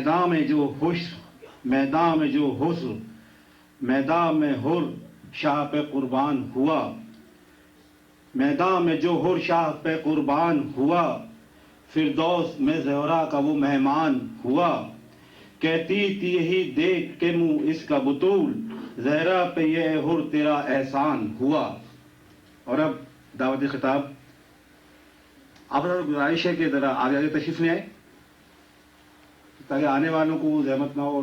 میدان میں جو حسن، میدان میں جو حسن، میدان میں حر شاہ پہ قربان ہوا، میدان میں جو حر شاہ پہ قربان ہوا، فردوس میں زہرا کا وہ مہمان ہوا، کہتی تھی یہی دیکھ کے منہ اس کا بطول، زہرا پہ یہ حر تیرا احسان ہوا۔ اور اب دعوت خطاب، آپ سے گزارش ہے کہ ذرا آگے آگے تشریف لے آئے تاکہ آنے والوں کو زحمت نہ ہو۔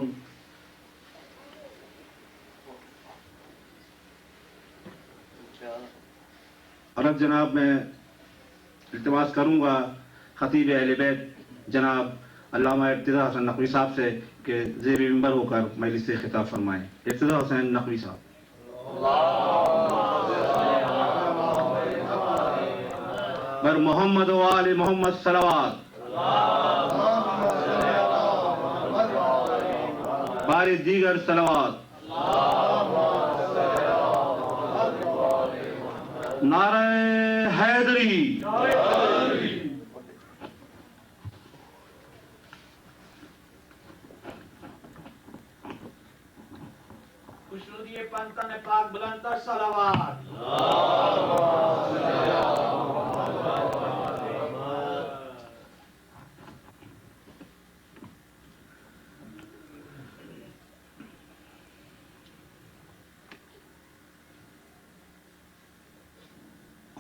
اور اب جناب میں التماس کروں گا خطیب اہل بیت جناب علامہ ارتضیٰ حسین نقوی صاحب سے کہ زیر منبر ہو کر مجلس سے خطاب فرمائیں۔ ارتضیٰ حسین نقوی صاحب۔ بر محمد و آل محمد صلوات۔ بار دیگر صلوات۔ نعرہ حیدری۔ خوشنودی پنتن پاک بلندتر صلوات۔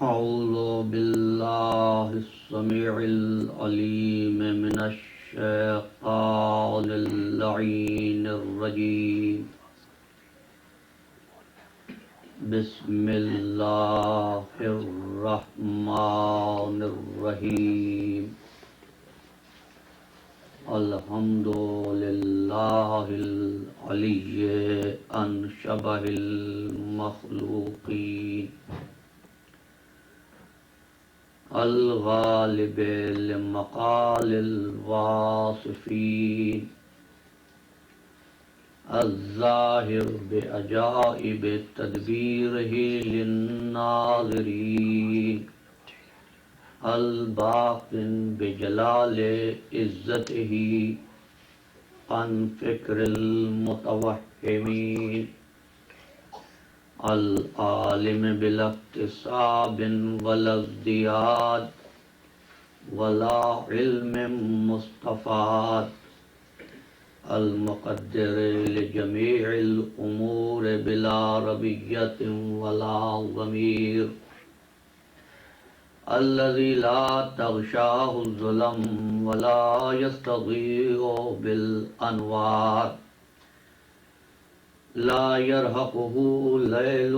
اعوذ باللہ السمیع العلیم من الشیطان اللعین الرجیم، بسم اللہ الرحمن الرحیم، الحمد للہ العلی عن شبہ المخلوقین، الغالب لمقال الواصفین، الظاہر بعجائب تدبیرہ للناظرین، الباطن بجلال عزتہ عن فکر المتوہمین، العالم بلا اکتساب ولا ازدیاد ولا علم مستفاد، المقدر لجميع الأمور بلا ربية ولا ضمير، الذي لا تغشاه الظلم ولا يستضيء بالأنوار، لا يرهقه ليل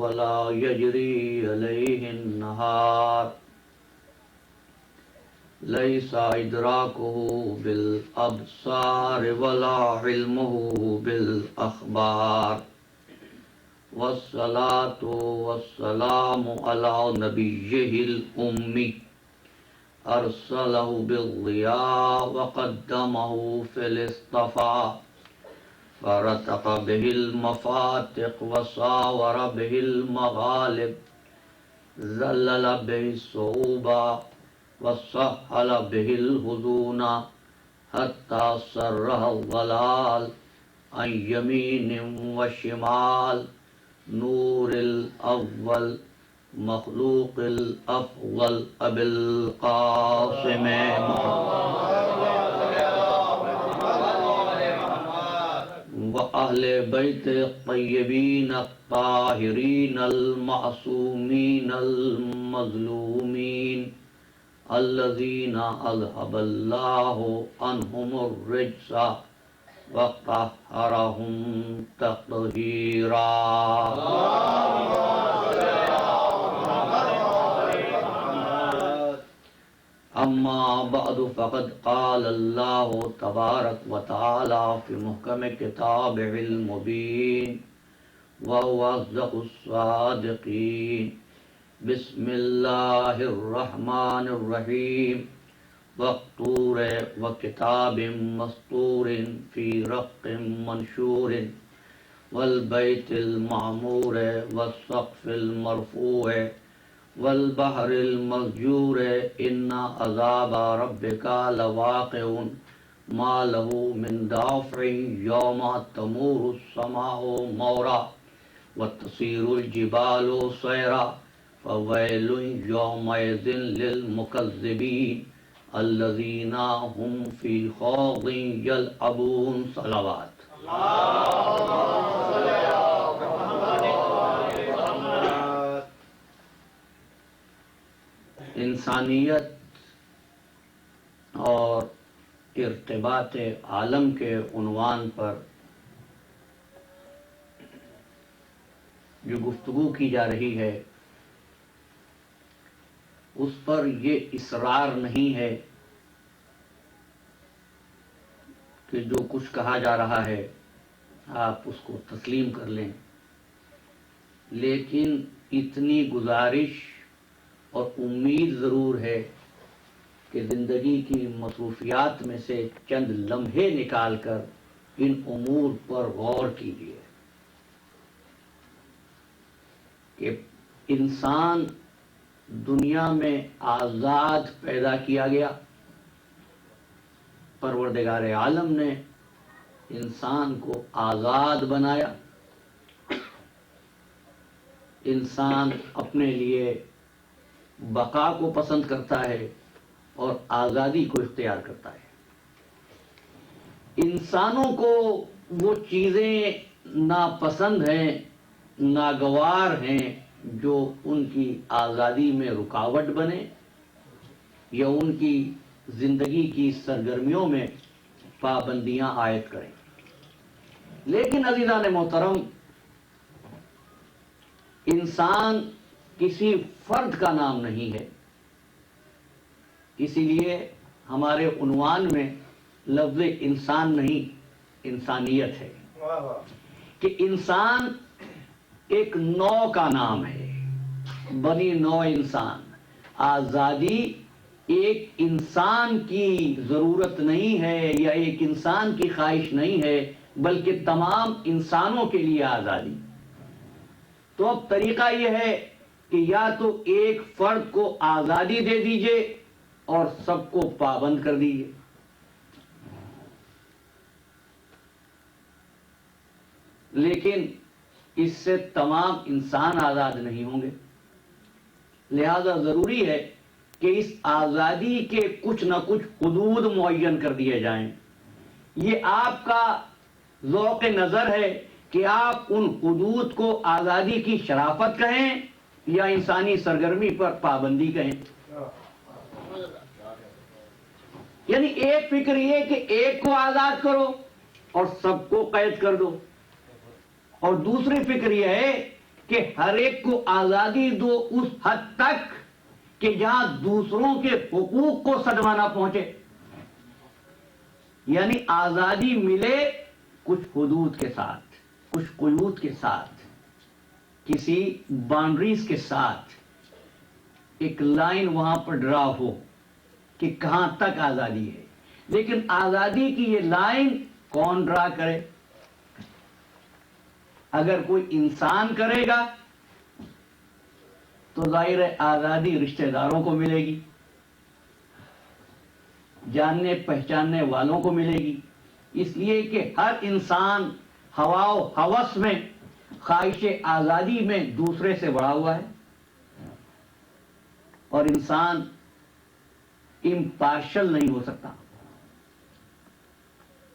ولا يجري عليه النهار، ليس إدراكه بالأبصار ولا علمه بالأخبار، والصلاة والسلام على نبيه الأمي أرسله بالضياء وقدمه في الاصطفاء، فرتق به المفاتق وصاور به المغالب، ذلل به الصعوبة وسهل به الهدون، حتى سرها الضلال عن يمين وشمال، نور الأول مخلوق الأفضل أبي القاسم وأهل بيت الطيبين الطاهرين المعصومين المظلومين، الذين أذهب الله عنهم الرجس وطهرهم تطهيرا۔ اما بعد فقد قال الله تبارك وتعالى في محكم كتابه المبين وهو أصدق الصادقين، بسم الله الرحمن الرحيم، والطور وكتاب مسطور في رق منشور، والبيت المعمور والسقف المرفوع والبحر المسجور، إن عذاب ربك لواقع ما له من دافع یوم تمور السماء مورا وتصير الجبال سيرا فويل يومئذ للمكذبين الذين هم في خوض يلعبون. صلوات. انسانیت اور ارتباط عالم کے عنوان پر جو گفتگو کی جا رہی ہے اس پر یہ اصرار نہیں ہے کہ جو کچھ کہا جا رہا ہے آپ اس کو تسلیم کر لیں، لیکن اتنی گزارش اور امید ضرور ہے کہ زندگی کی مصروفیات میں سے چند لمحے نکال کر ان امور پر غور کیجیے کہ انسان دنیا میں آزاد پیدا کیا گیا. پروردگار عالم نے انسان کو آزاد بنایا. انسان اپنے لیے بقا کو پسند کرتا ہے اور آزادی کو اختیار کرتا ہے. انسانوں کو وہ چیزیں ناپسند ہیں، ناگوار ہیں جو ان کی آزادی میں رکاوٹ بنے یا ان کی زندگی کی سرگرمیوں میں پابندیاں عائد کریں. لیکن عزیزان محترم، انسان کسی فرد کا نام نہیں ہے، اسی لیے ہمارے عنوان میں لفظ انسان نہیں انسانیت ہے کہ انسان ایک نوع کا نام ہے، بنی نوع انسان. آزادی ایک انسان کی ضرورت نہیں ہے یا ایک انسان کی خواہش نہیں ہے، بلکہ تمام انسانوں کے لیے آزادی. تو اب طریقہ یہ ہے کہ یا تو ایک فرد کو آزادی دے دیجئے اور سب کو پابند کر دیجئے. لیکن اس سے تمام انسان آزاد نہیں ہوں گے. لہذا ضروری ہے کہ اس آزادی کے کچھ نہ کچھ حدود معین کر دیے جائیں. یہ آپ کا ذوق نظر ہے کہ آپ ان حدود کو آزادی کی شرافت کہیں یا انسانی سرگرمی پر پابندی کہیں. یعنی ایک فکر یہ کہ ایک کو آزاد کرو اور سب کو قید کر دو، اور دوسری فکر یہ ہے کہ ہر ایک کو آزادی دو اس حد تک کہ جہاں دوسروں کے حقوق کو صدمہ نہ پہنچے. یعنی آزادی ملے کچھ حدود کے ساتھ، کچھ قیود کے ساتھ، کسی باؤنڈریز کے ساتھ. ایک لائن وہاں پر ڈرا ہو کہ کہاں تک آزادی ہے. لیکن آزادی کی یہ لائن کون ڈرا کرے؟ اگر کوئی انسان کرے گا تو ظاہر ہے آزادی رشتہ داروں کو ملے گی، جاننے پہچاننے والوں کو ملے گی. اس لیے کہ ہر انسان ہوا و ہوس میں، خواہش آزادی میں دوسرے سے بڑھا ہوا ہے، اور انسان امپارشل نہیں ہو سکتا.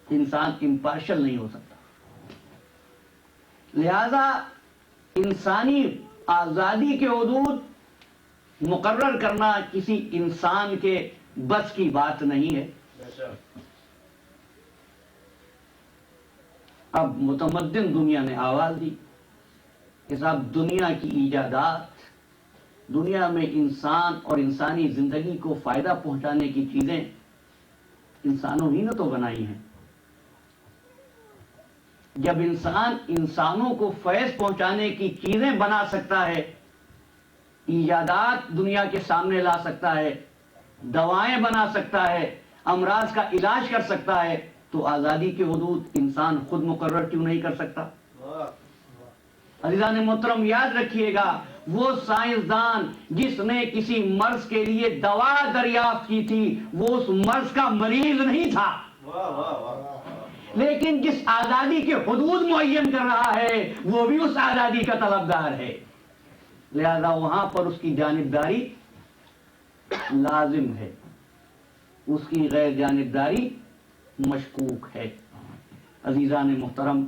انسان امپارشل نہیں ہو سکتا. لہذا انسانی آزادی کے حدود مقرر کرنا کسی انسان کے بس کی بات نہیں ہے. اب متمدن دنیا نے آواز دی کہ صاحب دنیا کی ایجادات، دنیا میں انسان اور انسانی زندگی کو فائدہ پہنچانے کی چیزیں انسانوں ہی نے تو بنائی ہیں. جب انسان انسانوں کو فیض پہنچانے کی چیزیں بنا سکتا ہے، ایجادات دنیا کے سامنے لا سکتا ہے، دوائیں بنا سکتا ہے، امراض کا علاج کر سکتا ہے، تو آزادی کے حدود انسان خود مقرر کیوں نہیں کر سکتا؟ عزیزان محترم، یاد رکھیے گا وہ سائنسدان جس نے کسی مرض کے لیے دوا دریافت کی تھی وہ اس مرض کا مریض نہیں تھا. لیکن جس آزادی کے حدود معین کر رہا ہے وہ بھی اس آزادی کا طلبگار ہے، لہذا وہاں پر اس کی جانبداری لازم ہے، اس کی غیر جانبداری مشکوک ہے۔ عزیزان محترم،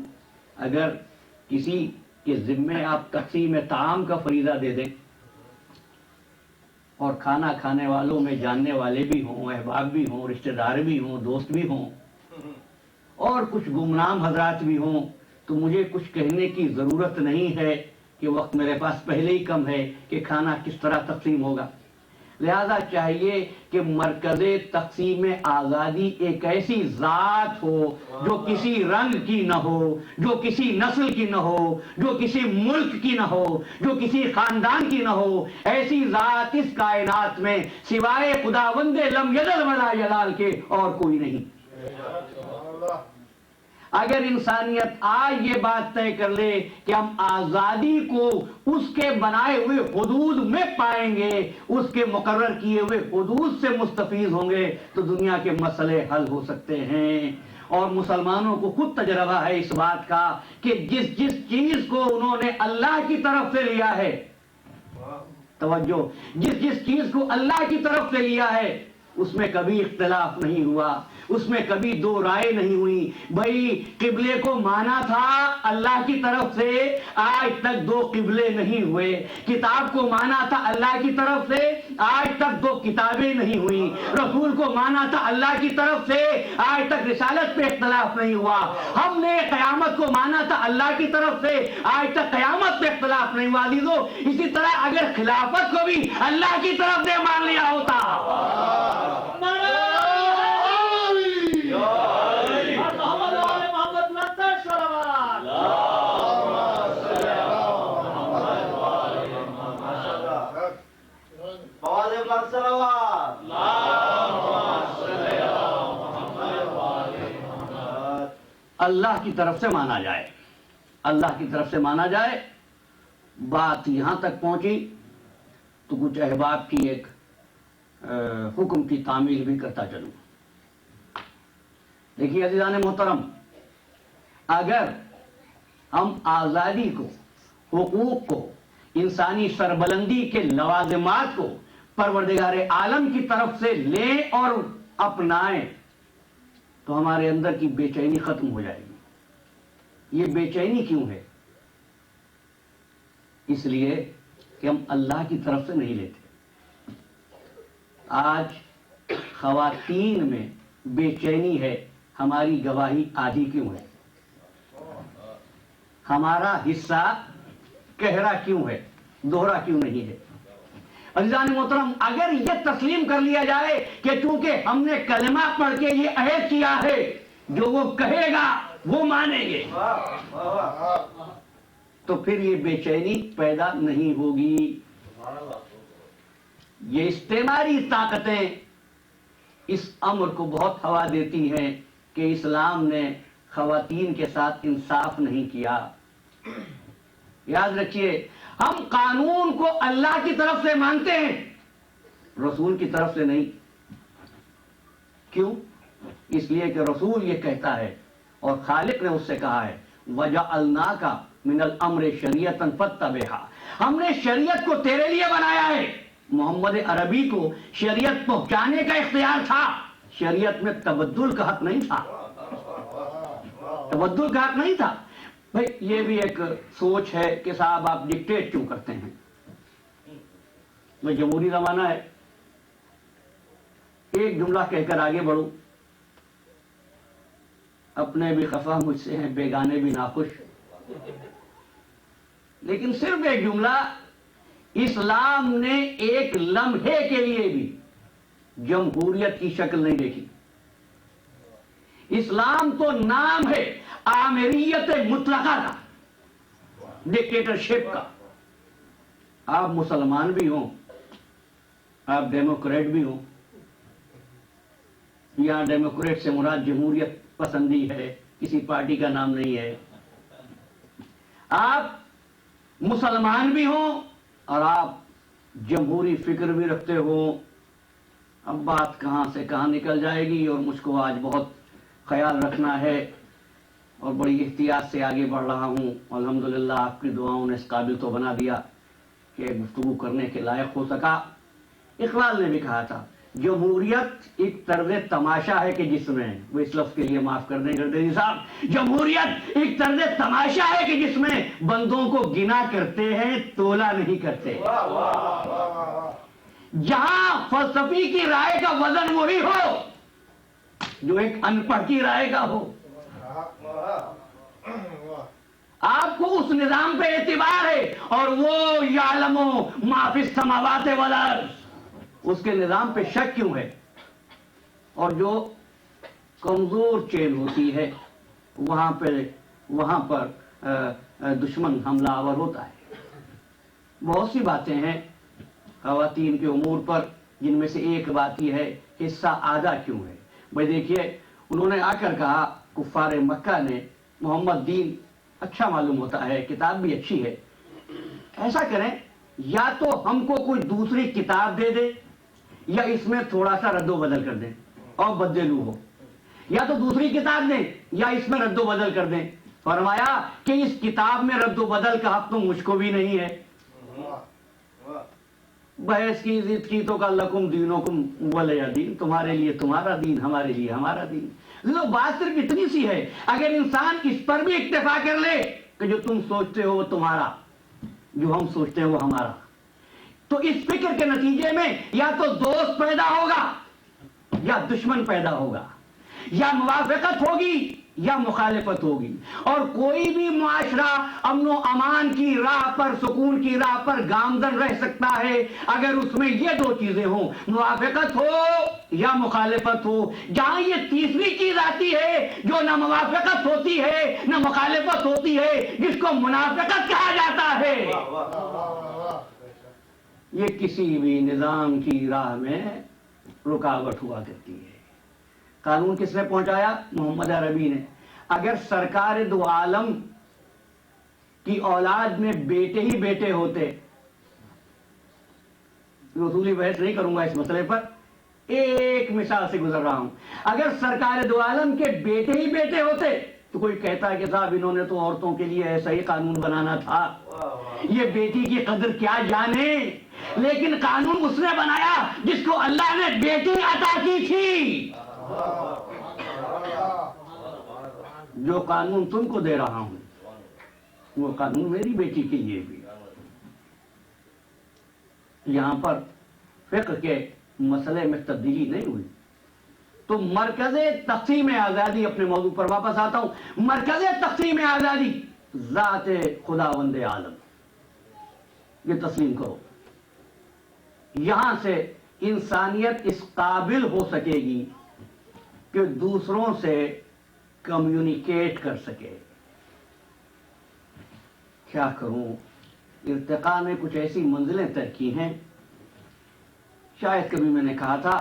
اگر کسی کے ذمے آپ تقسیم طعام کا فریضہ دے دیں اور کھانا کھانے والوں میں جاننے والے بھی ہوں، احباب بھی ہوں، رشتہ دار بھی ہوں، دوست بھی ہوں اور کچھ گمنام حضرات بھی ہوں، تو مجھے کچھ کہنے کی ضرورت نہیں ہے کہ وقت میرے پاس پہلے ہی کم ہے کہ کھانا کس طرح تقسیم ہوگا۔ لہذا چاہیے کہ مرکز تقسیم آزادی ایک ایسی ذات ہو جو کسی رنگ کی نہ ہو، جو کسی نسل کی نہ ہو، جو کسی ملک کی نہ ہو، جو کسی خاندان کی نہ ہو۔ ایسی ذات اس کائنات میں سوائے خداوند لم یزل ولا جلال کے اور کوئی نہیں۔ اگر انسانیت آج یہ بات طے کر لے کہ ہم آزادی کو اس کے بنائے ہوئے حدود میں پائیں گے، اس کے مقرر کیے ہوئے حدود سے مستفیض ہوں گے، تو دنیا کے مسئلے حل ہو سکتے ہیں۔ اور مسلمانوں کو خود تجربہ ہے اس بات کا کہ جس جس چیز کو انہوں نے اللہ کی طرف سے لیا ہے، توجہ، جس جس چیز کو اللہ کی طرف سے لیا ہے اس میں کبھی اختلاف نہیں ہوا، اس میں کبھی دو رائے نہیں ہوئی۔ بھائی قبلے کو مانا تھا اللہ کی طرف سے، آج تک دو قبلے نہیں ہوئے۔ کتاب کو مانا تھا اللہ کی طرف سے، آج تک دو کتابیں نہیں ہوئی۔ رسول کو مانا تھا اللہ کی طرف سے، آج تک رسالت پہ اختلاف نہیں ہوا۔ ہم نے قیامت کو مانا تھا اللہ کی طرف سے، آج تک قیامت پہ اختلاف نہیں ہوا۔ عزیزو، اسی طرح اگر خلافت کو بھی اللہ کی طرف سے مان لیا ہوتا، اللہ کی طرف سے مانا جائے، اللہ کی طرف سے مانا جائے۔ بات یہاں تک پہنچی تو کچھ احباب کی ایک حکم کی تعمیل بھی کرتا چلوں۔ دیکھیے عزیزان محترم، اگر ہم آزادی کو، حقوق کو، انسانی سربلندی کے لوازمات کو پروردگار عالم کی طرف سے لیں اور اپنائیں تو ہمارے اندر کی بے چینی ختم ہو جائے گی۔ یہ بے چینی کیوں ہے؟ اس لیے کہ ہم اللہ کی طرف سے نہیں لیتے۔ آج خواتین میں بے چینی ہے، ہماری گواہی آدھی کیوں ہے؟ ہمارا حصہ گہرا کیوں ہے، دوہرا کیوں نہیں ہے؟ عزیزان محترم، اگر یہ تسلیم کر لیا جائے کہ چونکہ ہم نے کلمہ پڑھ کے یہ عہد کیا ہے جو وہ کہے گا وہ مانیں گے، تو پھر یہ بے چینی پیدا نہیں ہوگی۔ یہ استعماری طاقتیں اس امر کو بہت ہوا دیتی ہیں کہ اسلام نے خواتین کے ساتھ انصاف نہیں کیا۔ یاد رکھیے، ہم قانون کو اللہ کی طرف سے مانتے ہیں، رسول کی طرف سے نہیں۔ کیوں؟ اس لیے کہ رسول یہ کہتا ہے اور خالق نے اس سے کہا ہے وَجَعَلْنَاكَ مِنَ الْأَمْرِ شَرِيَّةً فَاتَّبِعْهَا، ہم نے شریعت کو تیرے لیے بنایا ہے۔ محمد عربی کو شریعت پہنچانے کا اختیار تھا، شریعت میں تبدل کا حق نہیں تھا، تبدل کا حق نہیں تھا۔ بھئی یہ بھی ایک سوچ ہے کہ صاحب آپ ڈکٹیٹ کیوں کرتے ہیں؟ میں جمہوری زمانہ ہے، ایک جملہ کہہ کر آگے بڑھوں، اپنے بھی خفا مجھ سے ہیں، بیگانے بھی ناخوش، لیکن صرف ایک جملہ، اسلام نے ایک لمحے کے لیے بھی جمہوریت کی شکل نہیں دیکھی۔ اسلام تو نام ہے آمریت مطلقہ کا، ڈکٹیٹرشپ کا۔ آپ مسلمان بھی ہوں، آپ ڈیموکریٹ بھی ہوں، یہاں ڈیموکریٹ سے مراد جمہوریت پسندی ہے، کسی پارٹی کا نام نہیں ہے۔ آپ مسلمان بھی ہوں اور آپ جمہوری فکر بھی رکھتے ہو، اب بات کہاں سے کہاں نکل جائے گی اور مجھ کو آج بہت خیال رکھنا ہے اور بڑی احتیاط سے آگے بڑھ رہا ہوں. الحمدللہ آپ کی دعاؤں نے اس قابل تو بنا دیا کہ گفتگو کرنے کے لائق ہو سکا. اقبال نے بھی کہا تھا جمہوریت ایک طرز تماشا ہے کہ جس میں، وہ اس لفظ کے لیے معاف کر دیں گردیری صاحب، جمہوریت ایک طرز تماشا ہے کہ جس میں بندوں کو گنا کرتے ہیں تولا نہیں کرتے. جہاں فلسفی کی رائے کا وزن وہی ہو جو ایک ان پڑھ کی رائے کا ہو. آپ کو اس نظام پہ اعتبار ہے اور وہ یعلم ما فی السماوات والارض، اس کے نظام پہ شک کیوں ہے؟ اور جو کمزور چین ہوتی ہے وہاں پر دشمن حملہ آور ہوتا ہے. بہت سی باتیں ہیں خواتین کے امور پر، جن میں سے ایک بات یہ ہے حصہ آدھا کیوں ہے. بھائی دیکھیے، انہوں نے آ کر کہا کفار مکہ نے محمد دین اچھا معلوم ہوتا ہے، کتاب بھی اچھی ہے، ایسا کریں یا تو ہم کو کوئی دوسری کتاب دے دے یا اس میں تھوڑا سا رد و بدل کر دیں اور بدلو ہو، یا تو دوسری کتاب دیں یا اس میں رد و بدل کر دیں. فرمایا کہ اس کتاب میں رد و بدل کا حق تو مجھ کو بھی نہیں ہے. بحث کی ضد کی تو کل لکم دینکم ولی دین، تمہارے لیے تمہارا دین، ہمارے لیے ہمارا دین. بات صرف اتنی سی ہے، اگر انسان اس پر بھی اکتفا کر لے کہ جو تم سوچتے ہو وہ تمہارا، جو ہم سوچتے ہیں وہ ہمارا، تو اس فکر کے نتیجے میں یا تو دوست پیدا ہوگا یا دشمن پیدا ہوگا، یا موافقت ہوگی یا مخالفت ہوگی. اور کوئی بھی معاشرہ امن و امان کی راہ پر، سکون کی راہ پر گامزن رہ سکتا ہے اگر اس میں یہ دو چیزیں ہوں، موافقت ہو یا مخالفت ہو. جہاں یہ تیسری چیز آتی ہے جو نہ موافقت ہوتی ہے نہ مخالفت ہوتی ہے، جس کو منافقت کہا جاتا ہے، یہ کسی بھی نظام کی راہ میں رکاوٹ ہوا کرتی ہے. قانون کس نے پہنچایا؟ محمد عربی نے. اگر سرکار دو عالم کی اولاد میں بیٹے ہی بیٹے ہوتے، اصولی بحث نہیں کروں گا اس مسئلے پر، ایک مثال سے گزر رہا ہوں، اگر سرکار دو عالم کے بیٹے ہی بیٹے ہوتے تو کوئی کہتا ہے کہ صاحب انہوں نے تو عورتوں کے لیے ایسا ہی قانون بنانا تھا، یہ بیٹی کی قدر کیا جانے. لیکن قانون اس نے بنایا جس کو اللہ نے بیٹی عطا کی تھی. جو قانون تم کو دے رہا ہوں وہ قانون میری بیٹی کے لیے بھی. یہاں پر فقہ کے مسئلے میں تبدیلی نہیں ہوئی. تو مرکز تقسیم آزادی، اپنے موضوع پر واپس آتا ہوں، مرکز تقسیم آزادی ذات خداوند عالم، یہ تسلیم کرو. یہاں سے انسانیت اس قابل ہو سکے گی کہ دوسروں سے کمیونیکیٹ کر سکے. کیا کروں، ارتقاء میں کچھ ایسی منزلیں طے کی ہیں. شاید کبھی میں نے کہا تھا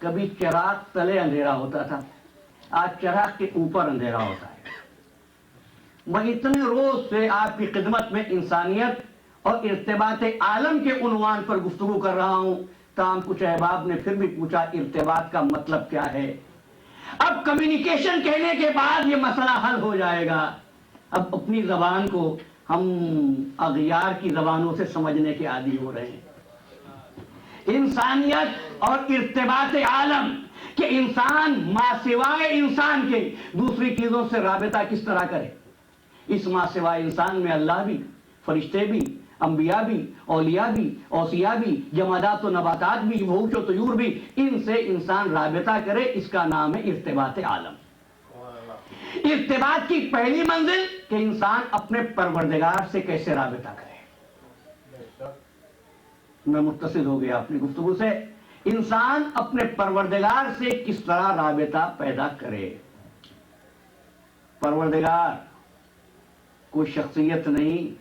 کبھی چراغ تلے اندھیرا ہوتا تھا، آج چراغ کے اوپر اندھیرا ہوتا ہے. میں اتنے روز سے آپ کی خدمت میں انسانیت اور ارتباط عالم کے عنوان پر گفتگو کر رہا ہوں، تاہم کچھ احباب نے پھر بھی پوچھا ارتباط کا مطلب کیا ہے. اب کمیونیکیشن کہنے کے بعد یہ مسئلہ حل ہو جائے گا. اب اپنی زبان کو ہم اغیار کی زبانوں سے سمجھنے کے عادی ہو رہے ہیں. انسانیت اور ارتباط عالم کہ انسان ما سوائے انسان کے دوسری چیزوں سے رابطہ کس طرح کرے. اس ما سوائے انسان میں اللہ بھی، فرشتے بھی، انبیاء بھی، اولیاء بھی، اوصیاء بھی، جمادات و نباتات بھی، وحوش و طیور بھی، ان سے انسان رابطہ کرے، اس کا نام ہے ارتباط عالم. ارتباط کی پہلی منزل کہ انسان اپنے پروردگار سے کیسے رابطہ کرے. میں متصل ہو گیا اپنی گفتگو سے. انسان اپنے پروردگار سے کس طرح رابطہ پیدا کرے. پروردگار کوئی شخصیت نہیں،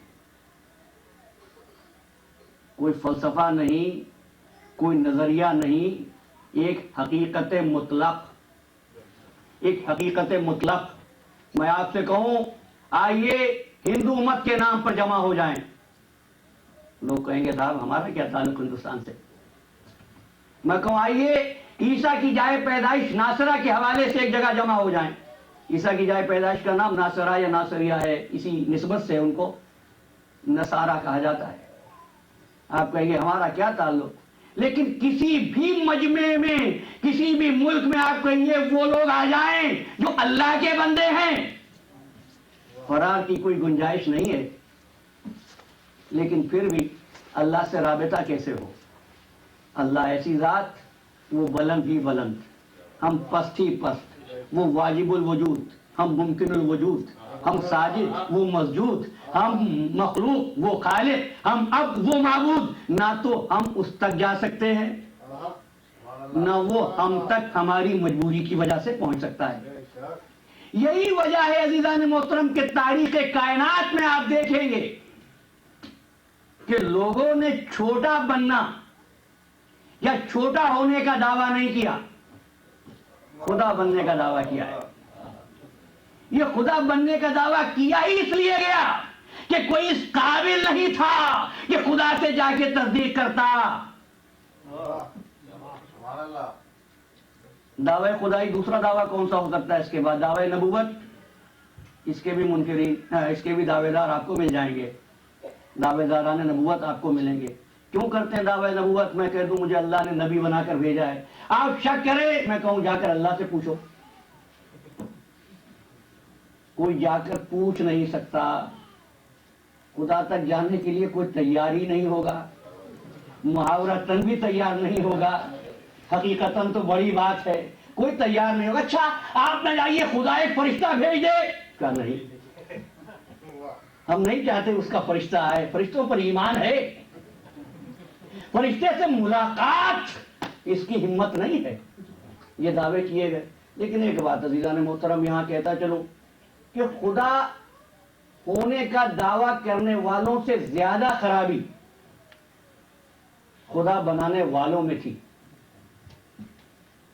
کوئی فلسفہ نہیں، کوئی نظریہ نہیں، ایک حقیقت مطلق، ایک حقیقت مطلق. میں آپ سے کہوں آئیے ہندو مت کے نام پر جمع ہو جائیں. لوگ کہیں گے صاحب ہمارا کیا تعلق ہندوستان سے. میں کہوں آئیے عیسیٰ کی جائے پیدائش ناصرہ کے حوالے سے ایک جگہ جمع ہو جائیں. عیسیٰ کی جائے پیدائش کا نام ناصرہ یا ناصریہ ہے، اسی نسبت سے ان کو نصارہ کہا جاتا ہے۔ آپ کہیں گے ہمارا کیا تعلق؟ لیکن کسی بھی مجمع میں، کسی بھی ملک میں آپ کہیں گے وہ لوگ آ جائیں جو اللہ کے بندے ہیں، فرار کی کوئی گنجائش نہیں ہے۔ لیکن پھر بھی اللہ سے رابطہ کیسے ہو؟ اللہ ایسی ذات، وہ بلند ہی بلند، ہم پست ہی پست، وہ واجب الوجود، ہم ممکن الوجود، ہم ساجد وہ مسجود، ہم مخلوق وہ خالق، ہم اب وہ معبود۔ نہ تو ہم اس تک جا سکتے ہیں، نہ وہ ہم تک ہماری مجبوری کی وجہ سے پہنچ سکتا ہے۔ یہی وجہ ہے عزیزان محترم کہ تاریخ کائنات میں آپ دیکھیں گے کہ لوگوں نے چھوٹا بننا یا چھوٹا ہونے کا دعویٰ نہیں کیا، خدا بننے کا دعویٰ کیا ہے۔ یہ خدا بننے کا دعویٰ کیا ہی اس لیے گیا کہ کوئی اس قابل نہیں تھا کہ خدا سے جا کے تصدیق کرتا۔ دعوی خدائی دوسرا دعویٰ کون سا ہو سکتا ہے اس کے بعد؟ دعوی نبوت، اس کے بھی منکرین، اس کے بھی دعوے دار آپ کو مل جائیں گے، دعوے داران نبوت آپ کو ملیں گے۔ کیوں کرتے ہیں دعوی نبوت؟ میں کہہ دوں مجھے اللہ نے نبی بنا کر بھیجا ہے، آپ شک کریں، میں کہوں جا کر اللہ سے پوچھو۔ کوئی جا کر پوچھ نہیں سکتا، خدا تک جانے کے لیے کوئی تیار ہی نہیں ہوگا، محاورتاً بھی تیار نہیں ہوگا، حقیقتاً تو بڑی بات ہے، کوئی تیار نہیں ہوگا۔ اچھا آپ نہ جائیے، خدا ایک فرشتہ بھیج دے، کیا نہیں، ہم نہیں چاہتے اس کا فرشتہ آئے، فرشتوں پر ایمان ہے، فرشتے سے ملاقات اس کی ہمت نہیں ہے، یہ دعوے کیے گئے۔ لیکن ایک بات عزیزان محترم یہاں کہتا چلو کہ خدا ہونے کا دعویٰ کرنے والوں سے زیادہ خرابی خدا بنانے والوں میں تھی۔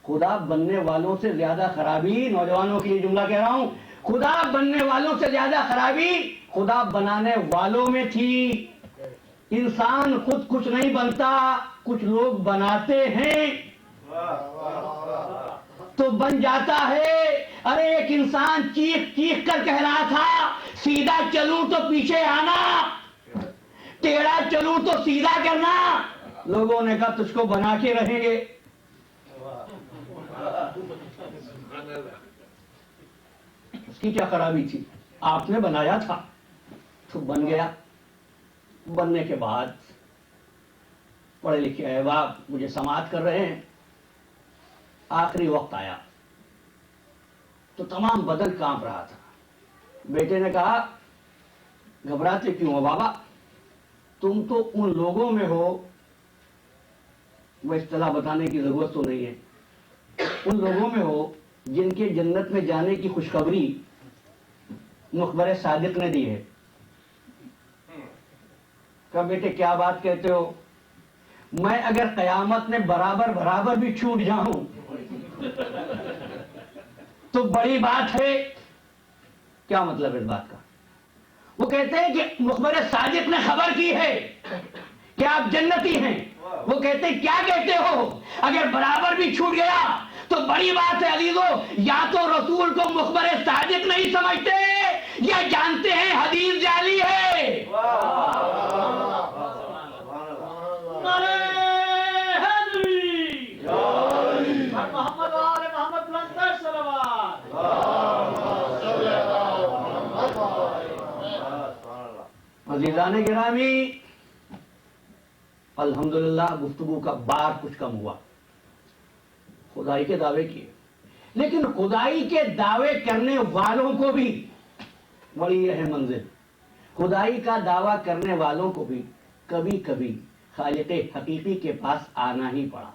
خدا بننے والوں سے زیادہ خرابی، نوجوانوں کے لیے جملہ کہہ رہا ہوں، خدا بننے والوں سے زیادہ خرابی خدا بنانے والوں میں تھی۔ انسان خود کچھ نہیں بنتا، کچھ لوگ بناتے ہیں تو بن جاتا ہے۔ ارے ایک انسان چیخ چیخ کر کہہ رہا تھا سیدھا چلوں تو پیچھے آنا، ٹیڑھا چلوں تو سیدھا کرنا، لوگوں نے کہا تجھ کو بنا کے رہیں گے۔ اس کی کیا خرابی تھی؟ آپ نے بنایا تھا تو بن گیا۔ بننے کے بعد پڑھے لکھے احباب مجھے سماعت کر رہے ہیں، آخری وقت آیا تو تمام بدن کانپ رہا تھا۔ بیٹے نے کہا گھبراتے کیوں ہو بابا، تم تو ان لوگوں میں ہو، وہ اصطلاح بتانے کی ضرورت تو نہیں ہے، ان لوگوں میں ہو جن کے جنت میں جانے کی خوشخبری مخبر صادق نے دی ہے۔ کہا بیٹے کیا بات کہتے ہو؟ میں اگر قیامت میں برابر برابر بھی چھوٹ جاؤں تو بڑی بات ہے۔ کیا مطلب اس بات کا؟ وہ کہتے ہیں کہ مخبر صادق نے خبر کی ہے کہ آپ جنتی ہیں۔ وہ کہتے ہیں کیا کہتے ہو؟ اگر برابر بھی چھوٹ گیا تو بڑی بات ہے عزیزو، یا تو رسول کو مخبر صادق نہیں سمجھتے یا جانتے ہیں حدیث جعلی ہے۔ محمد وآل محمد بلند صلوات۔ عزیزان گرامی، الحمدللہ گفتگو کا بار کچھ کم ہوا، خدائی کے دعوے کیے، لیکن خدائی کے دعوے کرنے والوں کو بھی بڑی اہم منزل، خدائی کا دعویٰ کرنے والوں کو بھی کبھی کبھی خالق حقیقی کے پاس آنا ہی پڑا۔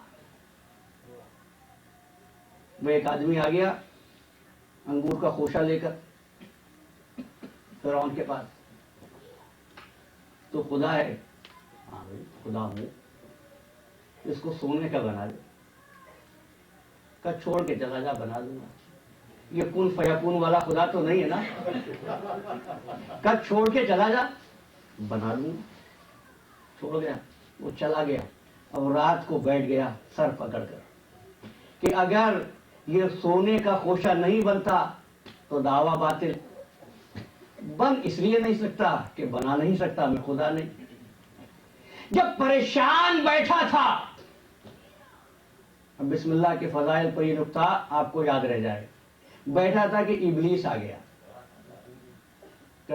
وہ ایک آدمی آ گیا انگور کا خوشہ لے کر فرعون کے پاس، تو خدا ہے؟ ہاں بھائی خدا ہوں، اس کو سونے کا بنا دے۔ کا چھوڑ کے چلا جا، بنا دوں گا۔ یہ کن فیکون والا خدا تو نہیں ہے نا؟ کا چھوڑ کے چلا جا، بنا دوں گا۔ چھوڑ گیا، وہ چلا گیا۔ اب رات کو بیٹھ گیا سر پکڑ کر کہ اگر یہ سونے کا خوشہ نہیں بنتا تو دعویٰ باطل. بن اس لیے نہیں سکتا کہ بنا نہیں سکتا میں خدا نہیں. جب پریشان بیٹھا تھا, اب بسم اللہ کے فضائل پر یہ نقطہ آپ کو یاد رہ جائے, بیٹھا تھا کہ ابلیس آ گیا.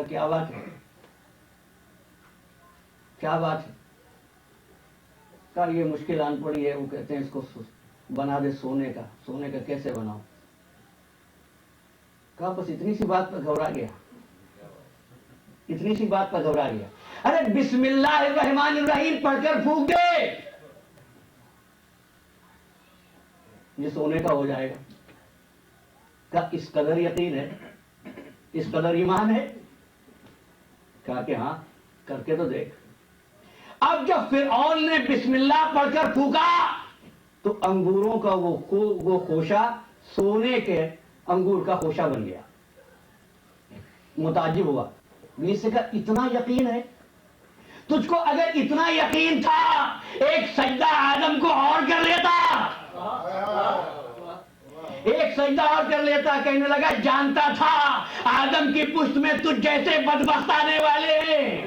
کیا بات ہے, کیا بات ہے؟ کہا یہ مشکل آن پڑی ہے. وہ کہتے ہیں اس کو بنا دے سونے کا. سونے کا کیسے بناؤ؟ کہا بس اتنی سی بات پر گھبرا گیا, اتنی سی بات پر گھبرا گیا. ارے بسم اللہ الرحمن الرحیم پڑھ کر پھونک دے, یہ سونے کا ہو جائے گا. کہا اس قدر یقین ہے, اس قدر ایمان ہے؟ کہا کہ ہاں, کر کے تو دیکھ. اب جب فرعون نے بسم اللہ پڑھ کر پھونکا تو انگوروں کا وہ خوشہ سونے کے انگور کا خوشہ بن گیا. متعجب ہوا. ابلیس سے کہا اتنا یقین ہے تجھ کو؟ اگر اتنا یقین تھا ایک سجدہ آدم کو اور کر لیتا, ایک سجدہ اور کر لیتا. کہنے لگا جانتا تھا آدم کی پشت میں تجھ جیسے بدبخت آنے والے ہیں.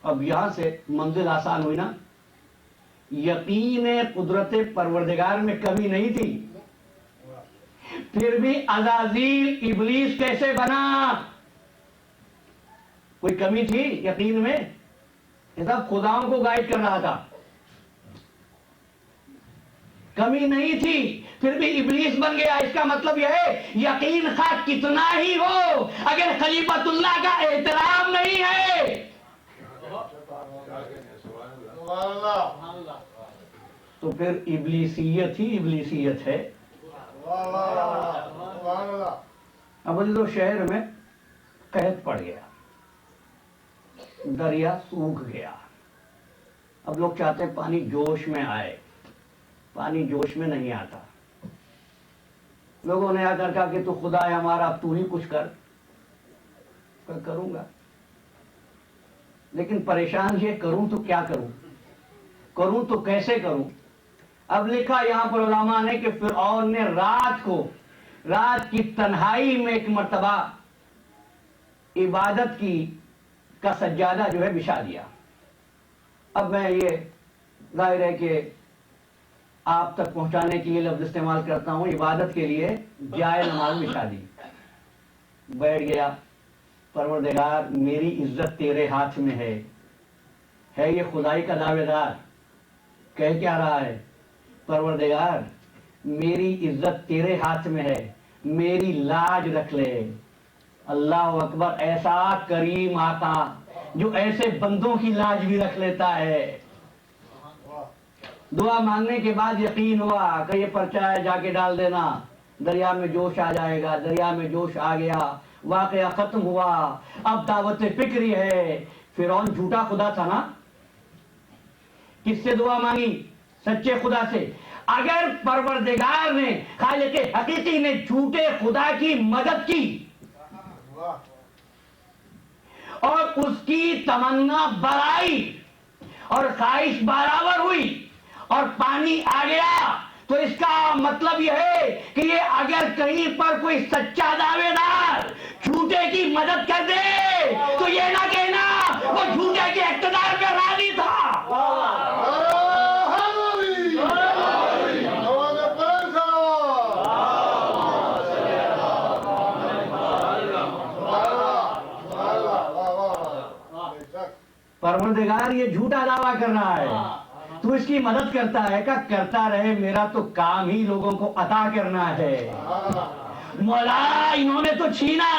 اب یہاں سے منزل آسان ہوئی نا. یقین قدرت پروردگار میں کمی نہیں تھی, پھر بھی عزازیل ابلیس کیسے بنا؟ کوئی کمی تھی یقین میں؟ یہ سب خداؤں کو گائیڈ کر رہا تھا, کمی نہیں تھی, پھر بھی ابلیس بن گیا. اس کا مطلب یہ ہے یقین خواہ کتنا ہی ہو, اگر خلیفۃ اللہ کا احترام نہیں ہے تو پھر ابلیسیت ہی ابلیسیت ہے. اب جو شہر میں قحط پڑ گیا, دریا سوکھ گیا. اب لوگ چاہتے ہیں پانی جوش میں آئے, پانی جوش میں نہیں آتا. لوگوں نے آ کر کہا کہ تو خدا ہے ہمارا, اب تو ہی کچھ کر. کروں گا, لیکن پریشان یہ کروں تو کیا کروں, کروں تو کیسے کروں. اب لکھا یہاں پر علماء نے کہ فرعون نے رات کی تنہائی میں ایک مرتبہ عبادت کا سجادہ جو ہے بچھا دیا. اب میں یہ ظاہر ہے کہ آپ تک پہنچانے کے لیے لفظ استعمال کرتا ہوں, عبادت کے لیے جائے نماز بچھا دی. بیٹھ گیا, پروردگار میری عزت تیرے ہاتھ میں ہے. یہ خدائی کا دعوے دار کہہ کیا رہا ہے؟ پروردگار میری عزت تیرے ہاتھ میں ہے, میری لاج رکھ لے. اللہ اکبر. ایسا کریم آقا جو ایسے بندوں کی لاج بھی رکھ لیتا ہے. دعا مانگنے کے بعد یقین ہوا کہ یہ پرچہ ہے, جا کے ڈال دینا, دریا میں جوش آ جائے گا. دریا میں جوش آ گیا, واقعہ ختم ہوا. اب دعوت فکری ہے. فرعون جھوٹا خدا تھا نا, کس سے دعا مانگی؟ سچے خدا سے. اگر پروردگار نے, خالق حقیقی نے جھوٹے خدا کی مدد کی اور اس کی تمنا برائی اور خواہش برابر ہوئی اور پانی آ گیا, تو اس کا مطلب یہ ہے کہ یہ اگر کہیں پر کوئی سچا دعوے دار جھوٹے کی مدد کر دے تو یہ نہ کہنا وہ جھوٹے کے اقتدار پہ راضی تھا. پروردگار یہ جھوٹا دعویٰ کر رہا ہے, تو اس کی مدد کرتا ہے. کہ کرتا رہے, میرا تو کام ہی لوگوں کو عطا کرنا ہے. مولا انہوں نے تو چھینا,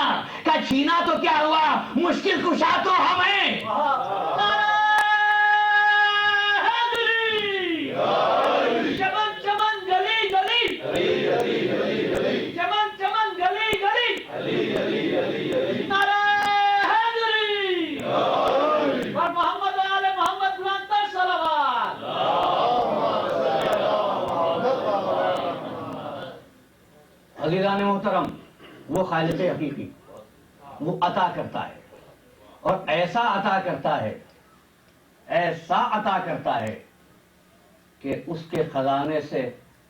کہ چھینا تو کیا ہوا, مشکل کشا تو ہم ہیں. چمن چمن گلی گلی, چمن چمن گلی گلی, نعرہ حیدری اور محمد آل محمد بلند صلوات. عزیزان محترم, وہ خالق حقیقی وہ عطا کرتا ہے, اور ایسا عطا کرتا ہے, ایسا عطا کرتا ہے کہ اس کے خزانے سے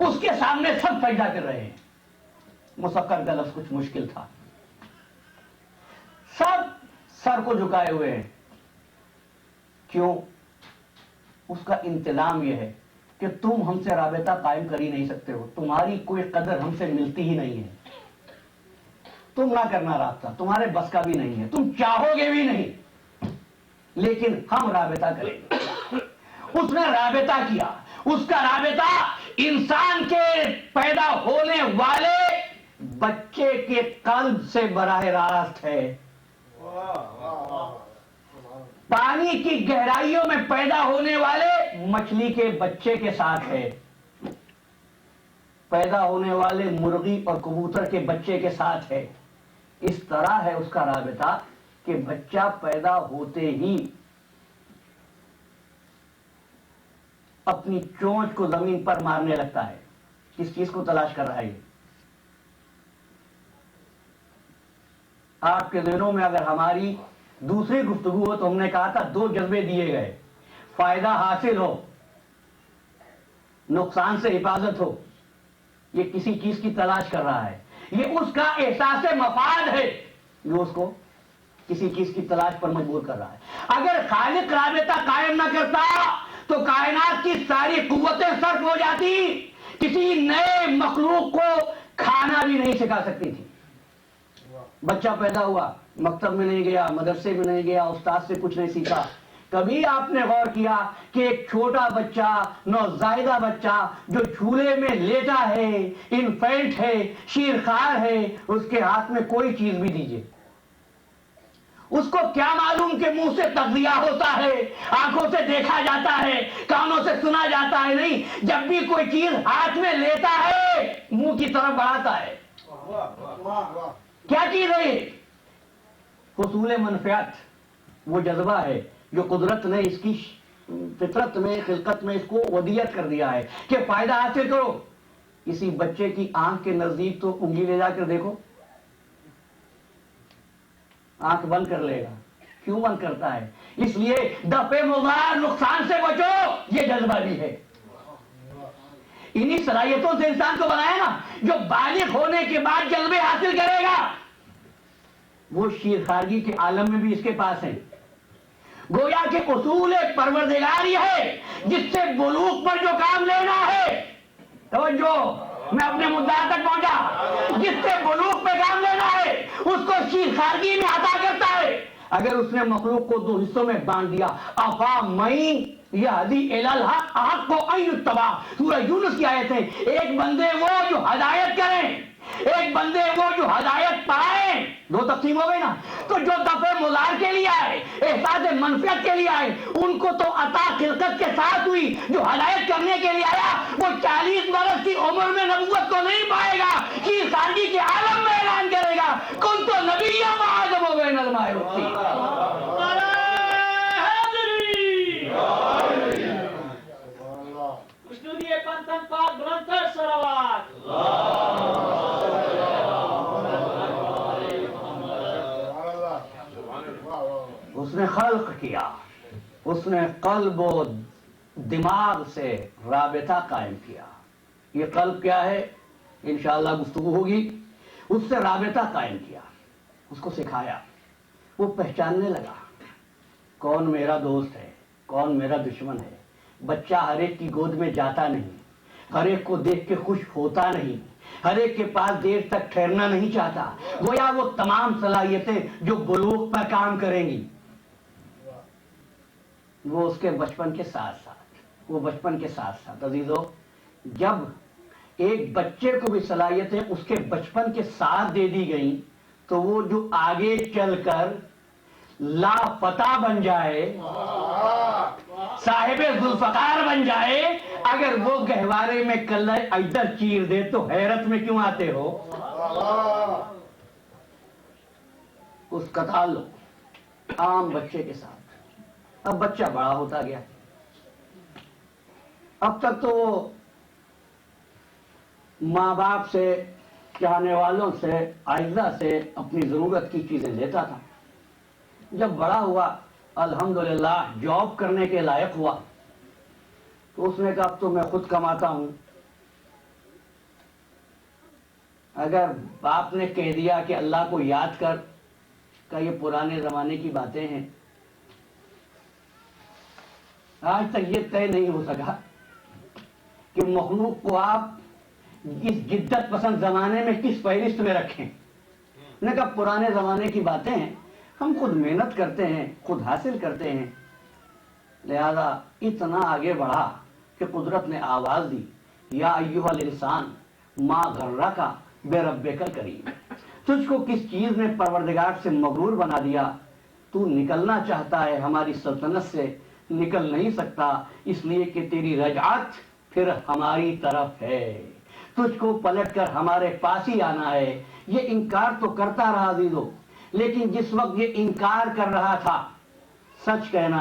اس کے سامنے سب سجدہ کر رہے ہیں. مسخر کا لفظ کچھ مشکل تھا. سب سر کو جھکائے ہوئے ہیں. کیوں؟ اس کا انتظام یہ ہے کہ تم ہم سے رابطہ قائم کر ہی نہیں سکتے ہو. تمہاری کوئی قدر ہم سے ملتی ہی نہیں ہے. تم نہ کرنا رابطہ تمہارے بس کا بھی نہیں ہے. تم چاہو گے بھی نہیں. لیکن ہم رابطہ کریں گے. اس نے رابطہ کیا. اس کا رابطہ انسان کے پیدا ہونے والے بچے کے قلب سے براہ راست ہے. پانی کی گہرائیوں میں پیدا ہونے والے مچھلی کے بچے کے ساتھ ہے. پیدا ہونے والے مرغی اور کبوتر کے بچے کے ساتھ ہے. اس طرح ہے اس کا رابطہ کہ بچہ پیدا ہوتے ہی اپنی چونچ کو زمین پر مارنے لگتا ہے. کس چیز کو تلاش کر رہا ہے؟ آپ کے ذہنوں میں اگر ہماری دوسری گفتگو ہو تو ہم نے کہا تھا دو جذبے دیے گئے: فائدہ حاصل ہو، نقصان سے حفاظت ہو. یہ کسی چیز کی تلاش کر رہا ہے. یہ اس کا احساس مفاد ہے جو اس کو کسی چیز کی تلاش پر مجبور کر رہا ہے. اگر خالق رابطہ قائم نہ کرتا تو کائنات کی ساری قوتیں صرف ہو جاتی. کسی نئے مخلوق کو کھانا بھی نہیں سکھا سکتی تھی. بچہ پیدا ہوا، مکتب میں نہیں گیا، مدرسے میں نہیں گیا، استاد سے کچھ نہیں سیکھا. کبھی آپ نے غور کیا کہ ایک چھوٹا بچہ، نوزائیدہ بچہ جو جھولے میں لیٹا ہے، انفینٹ ہے، شیرخوار ہے، اس کے ہاتھ میں کوئی چیز بھی دیجیے، اس کو کیا معلوم کہ منہ سے تغذیہ ہوتا ہے، آنکھوں سے دیکھا جاتا ہے، کانوں سے سنا جاتا ہے؟ نہیں. جب بھی کوئی چیز ہاتھ میں لیتا ہے منہ کی طرف بڑھاتا ہے. کیا چیز ہے؟ حصول منفعت. وہ جذبہ ہے جو قدرت نے اس کی فطرت میں، خلقت میں اس کو ودیت کر دیا ہے کہ فائدہ حاصل کرو. کسی بچے کی آنکھ کے نزدیک تو انگلی لے جا کر دیکھو، آنکھ بند کر لے گا. کیوں بند کرتا ہے؟ اس لیے دفع مضار، نقصان سے بچو. یہ جذبہ بھی ہے. انہی صلاحیتوں سے انسان کو بنایا نا. جو بالغ ہونے کے بعد جذبے حاصل کرے گا وہ شیرخوارگی کے عالم میں بھی اس کے پاس ہے. گویا کہ اصول پروردگار یہ ہے جس سے بلوغ پر جو کام لینا ہے، توجہ، میں اپنے مدعا تک پہنچا، جس سے بلوغ پہ کام لینا ہے اس کو شیرخوارگی میں عطا کرتا ہے. اگر اس نے مخلوق کو دو حصوں میں بانٹ دیا، افا مئی یہدی الی الحق، حق کو ان یتبع، سورہ یونس کی آیت ہے. ایک بندے وہ جو ہدایت کریں، ایک بندے وہ جو ہدایت پائیں. دو تقسیم ہو گئی نا. تو جو دفع مضار کے لیے آئے، احساس منفعت کے لیے آئے، ان کو تو عطا خلقت کے ساتھ ہوئی. جو ہدایت کرنے کے لیے آیا وہ 40 برس کی عمر میں نبوت کو نہیں پائے گا، شیرخوارگی کے عالم میں اعلان کرے گا کنت نبیا وآدم بین الماء والطین. پنتن پاک بلندتر صلوات. اس نے خلق کیا، اس نے قلب و دماغ سے رابطہ قائم کیا. یہ قلب کیا ہے انشاءاللہ گفتگو ہوگی. اس سے رابطہ قائم کیا، اس کو سکھایا. وہ پہچاننے لگا کون میرا دوست ہے، کون میرا دشمن ہے. بچہ ہر ایک کی گود میں جاتا نہیں، ہر ایک کو دیکھ کے خوش ہوتا نہیں، ہر ایک کے پاس دیر تک ٹھہرنا نہیں چاہتا. گویا وہ تمام صلاحیتیں جو بلوغ پر کام کریں گی وہ اس کے بچپن کے ساتھ ساتھ عزیزو، جب ایک بچے کو بھی صلاحیتیں اس کے بچپن کے ساتھ دے دی گئیں تو وہ جو آگے چل کر لاپتہ بن جائے، صاحب ذوالفقار بن جائے، اگر وہ گہوارے میں کلر ادھر چیر دے تو حیرت میں کیوں آتے ہو؟ اس کا تعلق عام بچے کے ساتھ. اب بچہ بڑا ہوتا گیا. اب تک تو وہ ماں باپ سے، چاہنے والوں سے، اعزاء سے اپنی ضرورت کی چیزیں لیتا تھا. جب بڑا ہوا، الحمدللہ جاب کرنے کے لائق ہوا، تو اس نے کہا اب تو میں خود کماتا ہوں، اگر باپ نے کہہ دیا کہ اللہ کو یاد کر، کا یہ پرانے زمانے کی باتیں ہیں؟ آج تک یہ طے نہیں ہو سکا کہ مخلوق کو آپ اس جدت پسند زمانے میں کس فہرست میں رکھیں۔ نے کہا پرانے زمانے کی باتیں ہیں، ہم خود محنت کرتے ہیں، خود حاصل کرتے ہیں، لہذا اتنا آگے بڑھا کہ قدرت نے آواز دی، یا ایھا الانسان ما غرک بربک الکریم، تجھ کو کس چیز نے پروردگار سے مغرور بنا دیا؟ تو نکلنا چاہتا ہے ہماری سلطنت سے، نکل نہیں سکتا، اس لیے کہ تیری رجعت پھر ہماری طرف ہے، تجھ کو پلٹ کر ہمارے پاس ہی آنا ہے۔ یہ انکار تو کرتا رہا عزیزو، لیکن جس وقت یہ انکار کر رہا تھا، سچ کہنا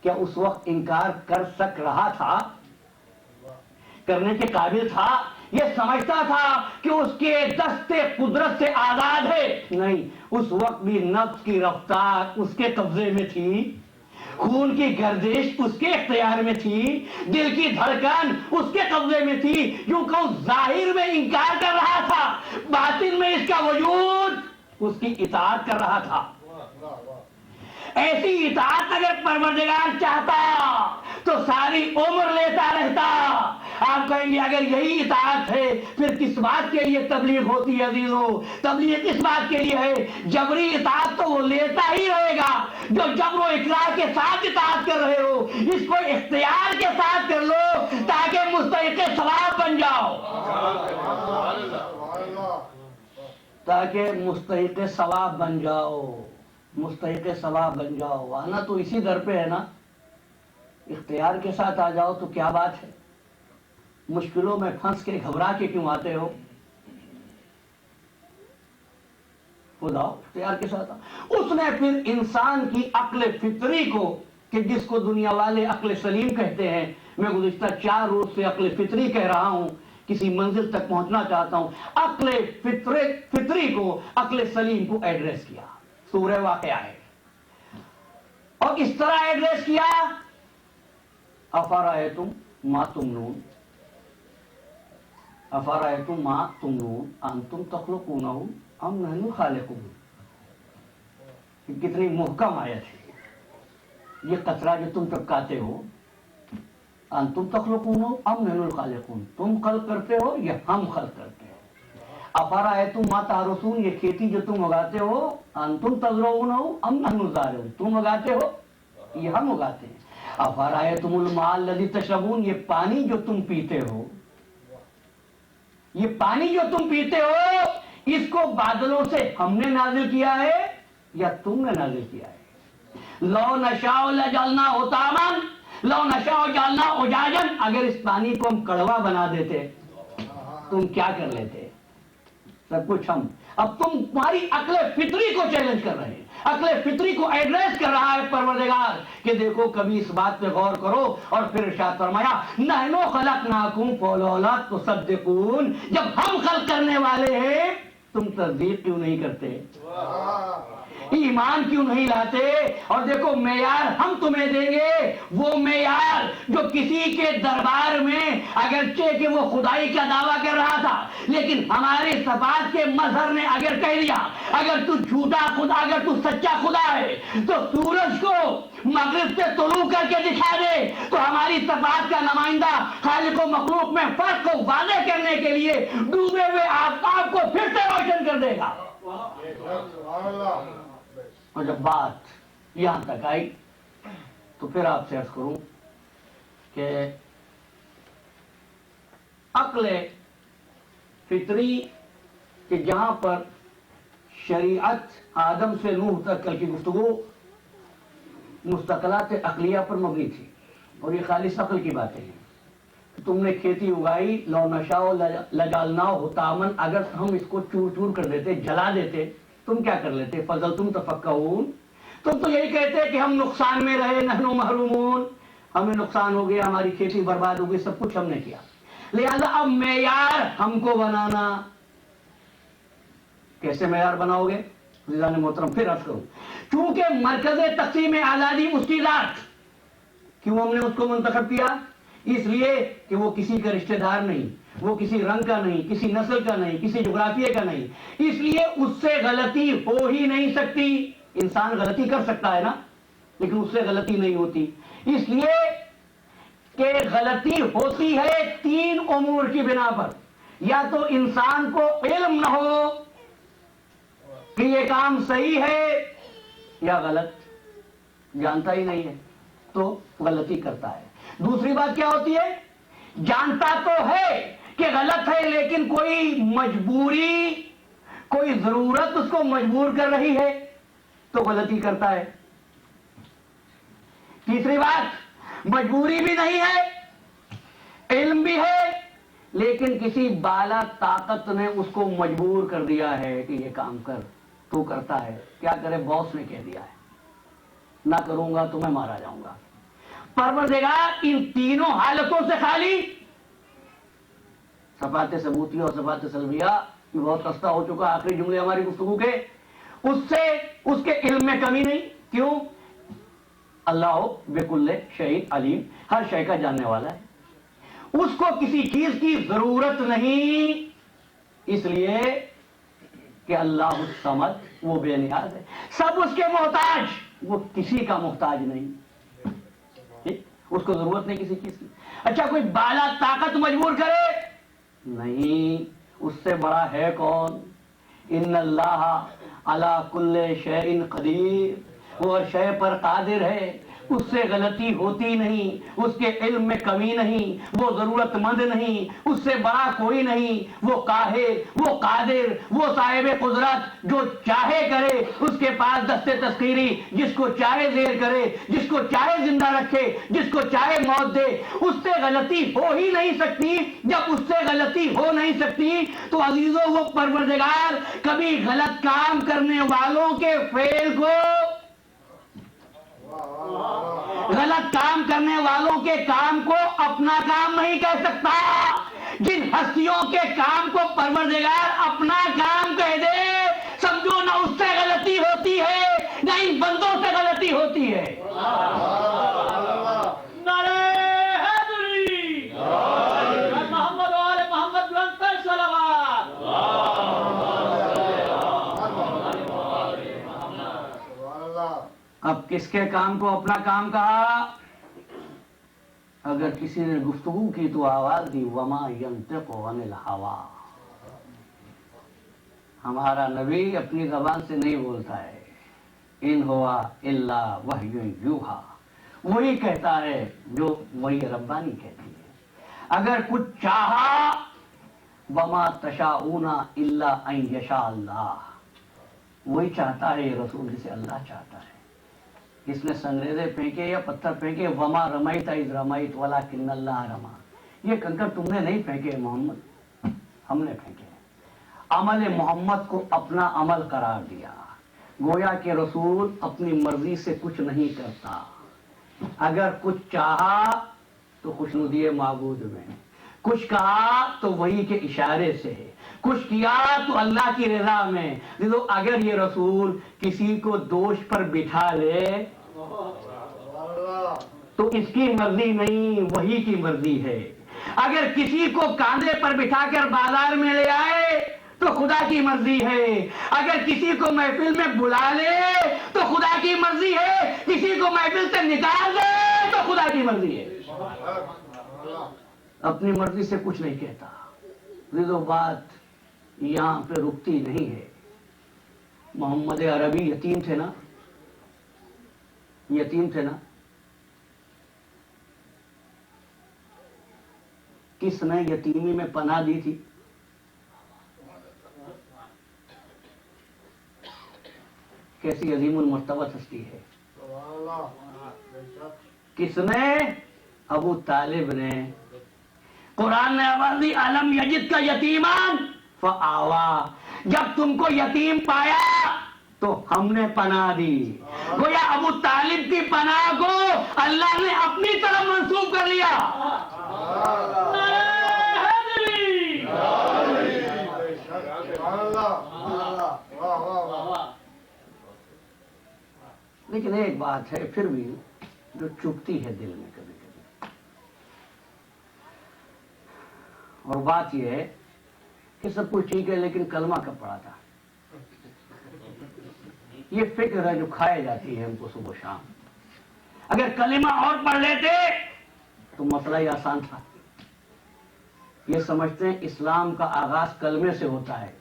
کیا اس وقت انکار کر سک رہا تھا؟ کرنے کے قابل تھا؟ یہ سمجھتا تھا کہ اس کے دست قدرت سے آزاد ہے؟ نہیں، اس وقت بھی نفس کی رفتار اس کے قبضے میں تھی، خون کی گردش اس کے اختیار میں تھی، دل کی دھڑکن اس کے قبضے میں تھی۔ یوں کہ ظاہر میں انکار کر رہا تھا، باطن میں اس کا وجود اس کی اطاعت کر رہا تھا۔ ایسی اطاعت اگر پروردگار چاہتا تو ساری عمر لیتا رہتا۔ آپ کہیں گے اگر یہی اطاعت ہے پھر کس بات کے لیے تبلیغ ہوتی ہے عزیزو؟ تبلیغ کس بات کے لیے ہے؟ جبری اطاعت تو وہ لیتا ہی رہے گا۔ جو جبر و اکراه کے ساتھ اطاعت کر رہے ہو، اس کو اختیار کے ساتھ کر لو تاکہ مستحق ثواب بن جاؤ، تاکہ مستحق ثواب بن جاؤ، مستحق ثواب بن جاؤ۔ آنا تو اسی در پہ ہے نا، اختیار کے ساتھ آ جاؤ تو کیا بات ہے؟ مشکلوں میں پھنس کے گھبرا کے کیوں آتے ہو؟ خود آؤ، اختیار کے ساتھ آؤ۔ اس نے پھر انسان کی عقل فطری کو، کہ جس کو دنیا والے عقل سلیم کہتے ہیں، میں گزشتہ 4 روز سے عقل فطری کہہ رہا ہوں، کسی منزل تک پہنچنا چاہتا ہوں، عقل فطری کو، عقل سلیم کو ایڈریس کیا۔ سورہ واقعہ ہے، اور اس طرح ایڈریس کیا، افرأیتم ما تمنون، افرأیتم ما تمنون انتم تخلقونہ ام نحن الخالقون۔ کتنی محکم آیت ہے۔ یہ قطرہ جو تم ٹپکاتے ہو، انتم تخلقونہ ام نحن الخالقون، تم خلق کرتے ہو یا ہم خلق کرتے ہیں؟ افرأیتم ما تحرثون، یہ کھیتی جو تم اگاتے ہو، انتم تزرعونہ ام نحن الزارعون، تم اگاتے ہو یہ ہم اگاتے ہیں؟ افرأیتم الماء الذی تشربون، یہ پانی جو تم پیتے ہو، یہ پانی جو تم پیتے ہو، اس کو بادلوں سے ہم نے نازل کیا ہے یا تم نے نازل کیا ہے؟ لو نشاء لجعلناہ حطاما لو نشاء جعلناہ اجاجا، اگر اس پانی کو ہم کڑوا بنا دیتے تم کیا کر لیتے؟ سب کچھ ہم۔ اب تمہاری عقل فطری کو چیلنج کر رہے ہیں، عقل فطری کو ایڈریس کر رہا ہے پروردگار کہ دیکھو کبھی اس بات پہ غور کرو، اور پھر ارشاد فرمایا نحن خلقناکم فلولا تصدقون، جب ہم خلق کرنے والے ہیں تم تصدیق کیوں نہیں کرتے؟ ایمان کیوں نہیں لاتے؟ اور دیکھو معیار ہم تمہیں دیں گے، وہ معیار جو کسی کے دربار میں اگرچہ کہ وہ خدائی کا دعویٰ کر رہا تھا، لیکن ہمارے صفات کے مظہر نے اگر کہہ دیا اگر تو جھوٹا خدا، اگر تو سچا خدا ہے تو سورج کو مغرب سے طلوع کر کے دکھا دے، تو ہماری صفات کا نمائندہ خالق و مخلوق میں فرق کو واضح کرنے کے لیے ڈوبے ہوئے آفتاب کو پھر سے روشن کر دے گا۔ اور جب بات یہاں تک آئی تو پھر آپ سے عرض کروں کہ عقل فطری کہ جہاں پر شریعت آدم سے نوح تک کی گفتگو مستقلات عقلیہ پر مبنی تھی، اور یہ خالص عقل کی باتیں ہیں۔ تم نے کھیتی اگائی، لو نشاء لجعلناہ حطاما، اگر ہم اس کو چور چور کر دیتے، جلا دیتے، تم کیا کر لیتے؟ فظلتم تفکہون، تم تو یہی کہتے کہ ہم نقصان میں رہے، نحن محرومون، ہمیں نقصان ہو گیا، ہماری کھیتی برباد ہو گئی، سب کچھ ہم نے کیا۔ لہذا اب معیار ہم کو بنانا، کیسے معیار بناؤ گے؟ عزیزان محترم پھر عرض کروں، چونکہ مرکز تقسیم آزادی اس کی ذات، کیوں ہم نے اس کو منتخب کیا؟ اس لیے کہ وہ کسی کا رشتہ دار نہیں، وہ کسی رنگ کا نہیں، کسی نسل کا نہیں، کسی جغرافیے کا نہیں، اس لیے اس سے غلطی ہو ہی نہیں سکتی۔ انسان غلطی کر سکتا ہے نا، لیکن اس سے غلطی نہیں ہوتی، اس لیے کہ غلطی ہوتی ہے تین امور کی بنا پر۔ یا تو انسان کو علم نہ ہو کہ یہ کام صحیح ہے یا غلط، جانتا ہی نہیں ہے تو غلطی کرتا ہے۔ دوسری بات کیا ہوتی ہے؟ جانتا تو ہے کہ غلط ہے لیکن کوئی مجبوری، کوئی ضرورت اس کو مجبور کر رہی ہے تو غلطی کرتا ہے۔ تیسری بات، مجبوری بھی نہیں ہے، علم بھی ہے، لیکن کسی بالا طاقت نے اس کو مجبور کر دیا ہے کہ یہ کام کر، تو کرتا ہے۔ کیا کرے؟ باس نے کہہ دیا ہے نہ کروں گا تو میں مارا جاؤں گا۔ پروردگار ان تینوں حالتوں سے خالی، صفات ثبوتیہ اور صفات سلبیہ یہ بہت خستہ ہو چکا آخری جملے ہماری گفتگو کے، اس سے اس کے علم میں کمی نہیں۔ کیوں؟ اللہ بکل شیء علیم، ہر شے کا جاننے والا ہے، اس کو کسی چیز کی ضرورت نہیں، اس لیے کہ اللہ الصمد، وہ بے نیاز ہے، سب اس کے محتاج، وہ کسی کا محتاج نہیں، اس کو ضرورت نہیں کسی چیز کی۔ اچھا کوئی بالا طاقت مجبور کرے؟ نہیں، اس سے بڑا ہے کون؟ ان اللہ علی کل شیء قدیر، وہ ہر شے پر قادر ہے، اس سے غلطی ہوتی نہیں، اس کے علم میں کمی نہیں، وہ ضرورت مند نہیں، اس سے بڑا کوئی نہیں، وہ قاہر، وہ قادر، وہ صاحب قدرت، جو چاہے کرے، اس کے پاس دست تسخیری، جس کو چاہے زیر کرے، جس کو چاہے زندہ رکھے، جس کو چاہے موت دے، اس سے غلطی ہو ہی نہیں سکتی۔ جب اس سے غلطی ہو نہیں سکتی تو عزیزوں وہ پروردگار کبھی غلط کام کرنے والوں کے فعل کو، غلط کام کرنے والوں کے کام کو اپنا کام نہیں کہہ سکتا۔ جن ہستیوں کے کام کو پروردگار اپنا کام کہہ دے، سمجھو نہ اس سے غلطی ہوتی ہے نہ ان بندوں سے غلطی ہوتی ہے۔ نعرہ حیدری، محمد و آل محمد بلند پر صلوات۔ اب کس کے کام کو اپنا کام کہا؟ اگر کسی نے گفتگو کی تو آواز دی وما ینطق عن الہوا، ہمارا نبی اپنی زبان سے نہیں بولتا ہے، ان ہوا الا وحی یوحا، وہی کہتا ہے جو وہی ربانی کہتی ہے۔ اگر کچھ چاہا وما تشاؤون الا ان یشاء اللہ، وہی چاہتا ہے یہ رسول جسے اللہ چاہتا ہے۔ اس نے سنگریزے پھینکے یا پتھر پھینکے، وما رمیت اذ رمیت ولکن اللہ رما، یہ کنکر تم نے نہیں پھینکے محمد، ہم نے پھینکے۔ عمل محمد کو اپنا عمل قرار دیا، گویا کہ رسول اپنی مرضی سے کچھ نہیں کرتا۔ اگر کچھ چاہا تو خوشنودی معبود میں، کچھ کہا تو وہی کے اشارے سے، کچھ کیا تو اللہ کی رضا میں۔ اگر یہ رسول کسی کو دوش پر بٹھا لے تو اس کی مرضی نہیں، وہی کی مرضی ہے۔ اگر کسی کو کاندھے پر بٹھا کر بازار میں لے آئے تو خدا کی مرضی ہے، اگر کسی کو محفل میں بلا لے تو خدا کی مرضی ہے، کسی کو محفل سے نکال دے تو خدا کی مرضی ہے۔ اپنی مرضی سے کچھ نہیں کہتا۔ بات یہاں پہ رکتی نہیں ہے۔ محمد عربی یتیم تھے نا، یتیم تھے نا، کس نے یتیمی میں پناہ دی تھی؟ کیسی عظیم المرتبہ ہستی ہے، کس نے؟ ابو طالب نے۔ قرآن نے آواز دی الم یجد کا یتیمان فآوا، جب تم کو یتیم پایا تو ہم نے پناہ دی۔ گویا ابو طالب کی پناہ کو اللہ نے اپنی طرف منسوب کر لیا۔ لیکن ایک بات ہے پھر بھی جو چپتی ہے دل میں کبھی کبھی، اور بات یہ ہے کہ سب کچھ ٹھیک ہے لیکن کلمہ کب پڑھا تھا؟ یہ فکر ہے جو کھائے جاتی ہے ہم کو صبح شام. اگر کلمہ اور پڑھ لیتے تو مسئلہ ہی آسان تھا. یہ سمجھتے ہیں اسلام کا آغاز کلمے سے ہوتا ہے.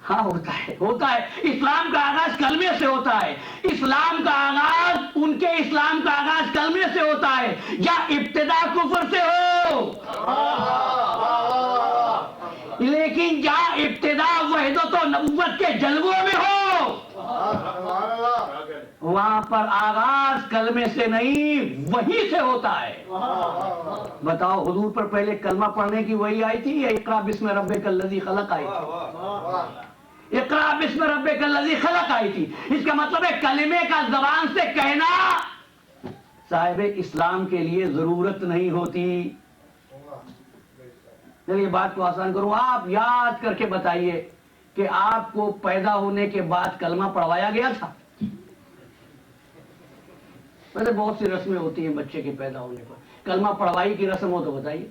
ہاں ہوتا ہے. اسلام کا آغاز کلمے سے ہوتا ہے. اسلام کا آغاز ان کے اسلام کا آغاز کلمے سے ہوتا ہے. یا ابتدا کفر سے ہو لیکن جہاں ابتدا وحدت و نبوت کے جلووں میں ہو وہاں پر آغاز کلمے سے نہیں وحی سے ہوتا ہے. بتاؤ حضور پر پہلے کلمہ پڑھنے کی وحی آئی تھی یا اقرا بسم ربک الذی خلق آئی تھی؟ اقرا بسم ربک الذی خلق آئی تھی. اس کا مطلب ہے کلمے کا زبان سے کہنا صاحب اسلام کے لیے ضرورت نہیں ہوتی. چلیے بات کو آسان کروں. آپ یاد کر کے بتائیے کہ آپ کو پیدا ہونے کے بعد کلمہ پڑھوایا گیا تھا؟ ویسے بہت سی رسمیں ہوتی ہیں بچے کے پیدا ہونے پر. کلمہ پڑھوائی کی رسم ہو تو بتائیے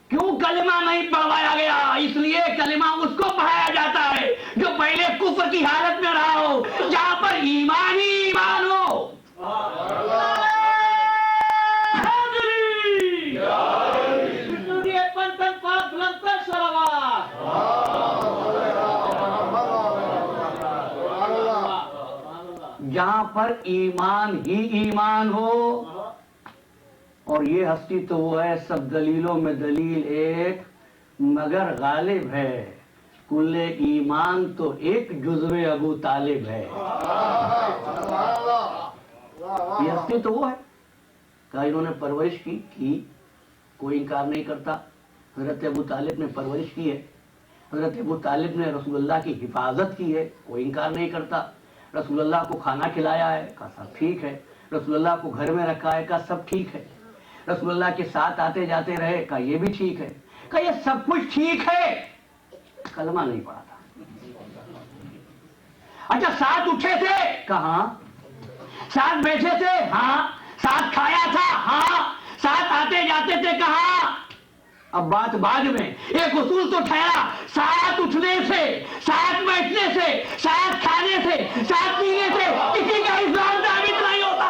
کیوں کلمہ نہیں پڑھوایا گیا؟ اس لیے کلمہ اس کو پڑھایا جاتا ہے جو پہلے کفر کی حالت میں رہا ہو, جہاں پر ایمان ہی ایمان ہو. جہاں پر ایمان ہی ایمان ہو. اور یہ ہستی تو وہ ہے سب دلیلوں میں دلیل ایک مگر غالب ہے, کل ایمان تو ایک جزو ابو طالب ہے. یہ ہستی تو وہ ہے کہ انہوں نے پرورش کی کوئی انکار نہیں کرتا. حضرت ابو طالب نے پرورش کی ہے, حضرت ابو طالب نے رسول اللہ کی حفاظت کی ہے, کوئی انکار نہیں کرتا. رسول اللہ کو کھانا کھلایا ہے, کہا سب ٹھیک ہے. رسول اللہ کو گھر میں رکھا ہے, کہا سب ٹھیک ہے. رسول اللہ کے ساتھ آتے جاتے رہے, کہا یہ بھی ٹھیک ہے. کہا یہ سب کچھ ٹھیک ہے, کلمہ نہیں پڑھا تھا. اچھا ساتھ اٹھے تھے, کہاں؟ ساتھ بیٹھے تھے, ہاں. ساتھ کھایا تھا, ہاں. ساتھ آتے جاتے تھے, کہاں؟ اب بات بعد میں. ایک اصول تو ٹھہرا, ساتھ اٹھنے سے, ساتھ بیٹھنے سے, ساتھ کھانے سے, ساتھ پینے سے کسی کا اسلام ثابت نہیں ہوتا.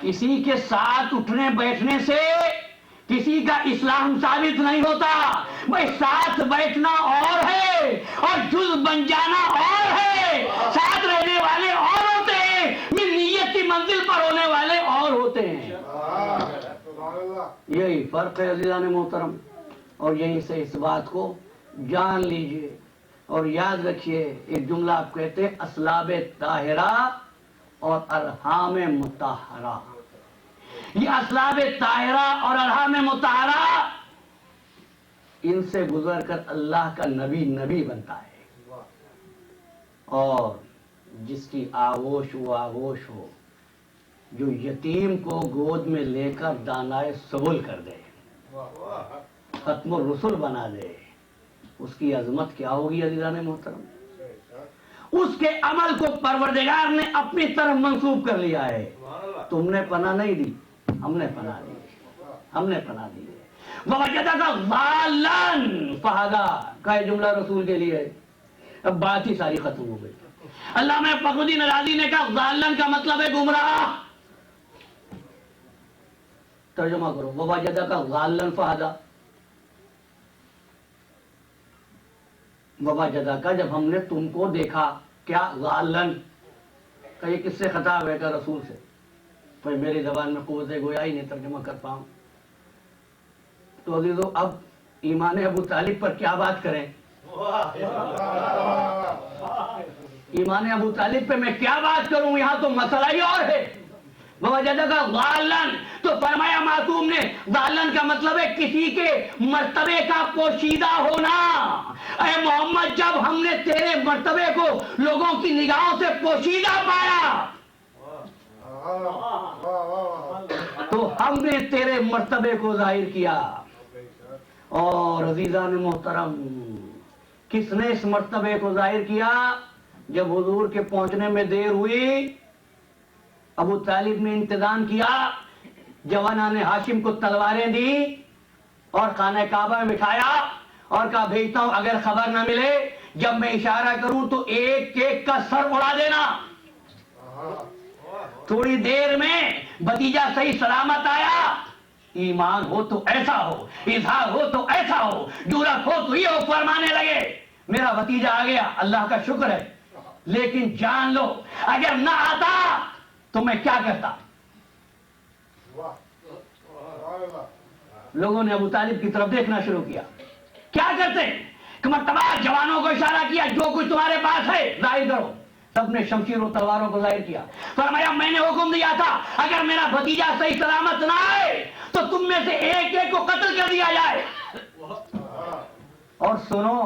کسی کے ساتھ اٹھنے بیٹھنے سے کسی کا اسلام ثابت نہیں ہوتا. بھائی ساتھ بیٹھنا اور ہے اور جز بن جانا اور ہے. ساتھ رہنے والے اور ہوتے ہیں, نیت کی منزل پر ہونے والے اور ہوتے ہیں. یہی فرق ہے عزیزان محترم, اور یہیں سے اس بات کو جان لیجئے اور یاد رکھیے. ایک جملہ آپ کہتے ہیں اسلاب طاہرہ اور ارحام مطہرہ. یہ اسلاب طاہرہ اور ارحام مطہرہ, ان سے گزر کر اللہ کا نبی بنتا ہے. اور جس کی آغوش وہ آغوش ہو جو یتیم کو گود میں لے کر دانائے سبل کر دے, ختم الرسل بنا دے, اس کی عظمت کیا ہوگی عزیزان محترم. اس کے عمل کو پروردگار نے اپنی طرف منسوب کر لیا ہے. تم نے پناہ نہیں دی, ہم نے پناہ دی, ہم نے پناہ دی. وَوَجَدَكَ ضَالًّا فَهَدَىٰ کا جملہ رسول کے لیے ہے. اب بات ہی ساری ختم ہو گئی. علامہ فخر الدین رازی نے کہا ضالًا کا مطلب ہے گمراہ. ترجمہ کرو, وَوَجَدَكَ ضَالًّا فَهَدَىٰ. وَوَجَدَكَ جب ہم نے تم کو دیکھا, کیا ضَالًّا کہ یہ کس سے خطاب ہے؟ کہ رسول سے. تو میری زبان میں قوت گویا ہی نہیں ترجمہ کر پاؤں. تو عزیزو اب ایمان ابو طالب پر کیا بات کریں؟ ایمان ابو طالب پہ میں کیا بات کروں؟ یہاں تو مسئلہ ہی اور ہے. ووجدک ضالن، تو فرمایا معصوم نے ضالن کا مطلب ہے کسی کے مرتبے کا پوشیدہ ہونا۔ اے محمد، جب ہم نے تیرے مرتبے کو لوگوں کی نگاہوں سے پوشیدہ پایا تو ہم نے تیرے مرتبے کو ظاہر کیا۔ اور عزیزان محترم، کس نے اس مرتبے کو ظاہر کیا؟ جب حضور کے پہنچنے میں دیر ہوئی، ابو طالب نے انتظام کیا، جوانان ہاشم کو تلواریں دی اور خانہ کعبہ میں بٹھایا اور کہا بھیجتا ہوں، اگر خبر نہ ملے جب میں اشارہ کروں تو ایک ایک کا سر اڑا دینا۔ تھوڑی دیر میں بھتیجا صحیح سلامت آیا۔ ایمان ہو تو ایسا ہو، اظہار ہو تو ایسا ہو، جرأت ہو تو یہ ہو، فرمانے لگے میرا بھتیجا آ گیا، اللہ کا شکر ہے، لیکن جان لو اگر نہ آتا تو میں کیا کرتا۔ لوگوں نے ابو طالب کی طرف دیکھنا شروع کیا، کیا کرتے؟ کہ مرتبہ جوانوں کو اشارہ کیا، جو کچھ تمہارے پاس ہے ظاہر کرو۔ سب نے شمشیر و تلواروں کو ظاہر کیا۔ فرمایا میں نے حکم دیا تھا اگر میرا بھتیجا صحیح سلامت نہ آئے تو تم میں سے ایک ایک کو قتل کر دیا جائے۔ اور سنو،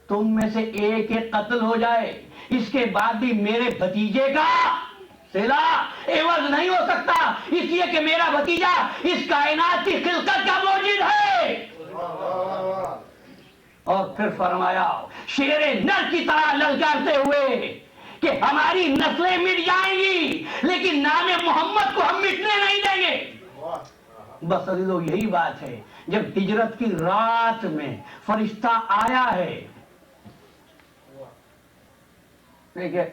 تم میں سے ایک ایک قتل ہو جائے، اس کے بعد بھی میرے بھتیجے کا صلہ عوض نہیں ہو سکتا، اس لیے کہ میرا بھتیجا اس کائنات کی خلقت کا موجد ہے۔ اور پھر فرمایا شیر نر کی طرح للکارتے ہوئے کہ ہماری نسلیں مٹ جائیں گی لیکن نام محمد کو ہم مٹنے نہیں دیں گے۔ بس عزیزو، یہی بات ہے، جب ہجرت کی رات میں فرشتہ آیا ہے، دیکھیں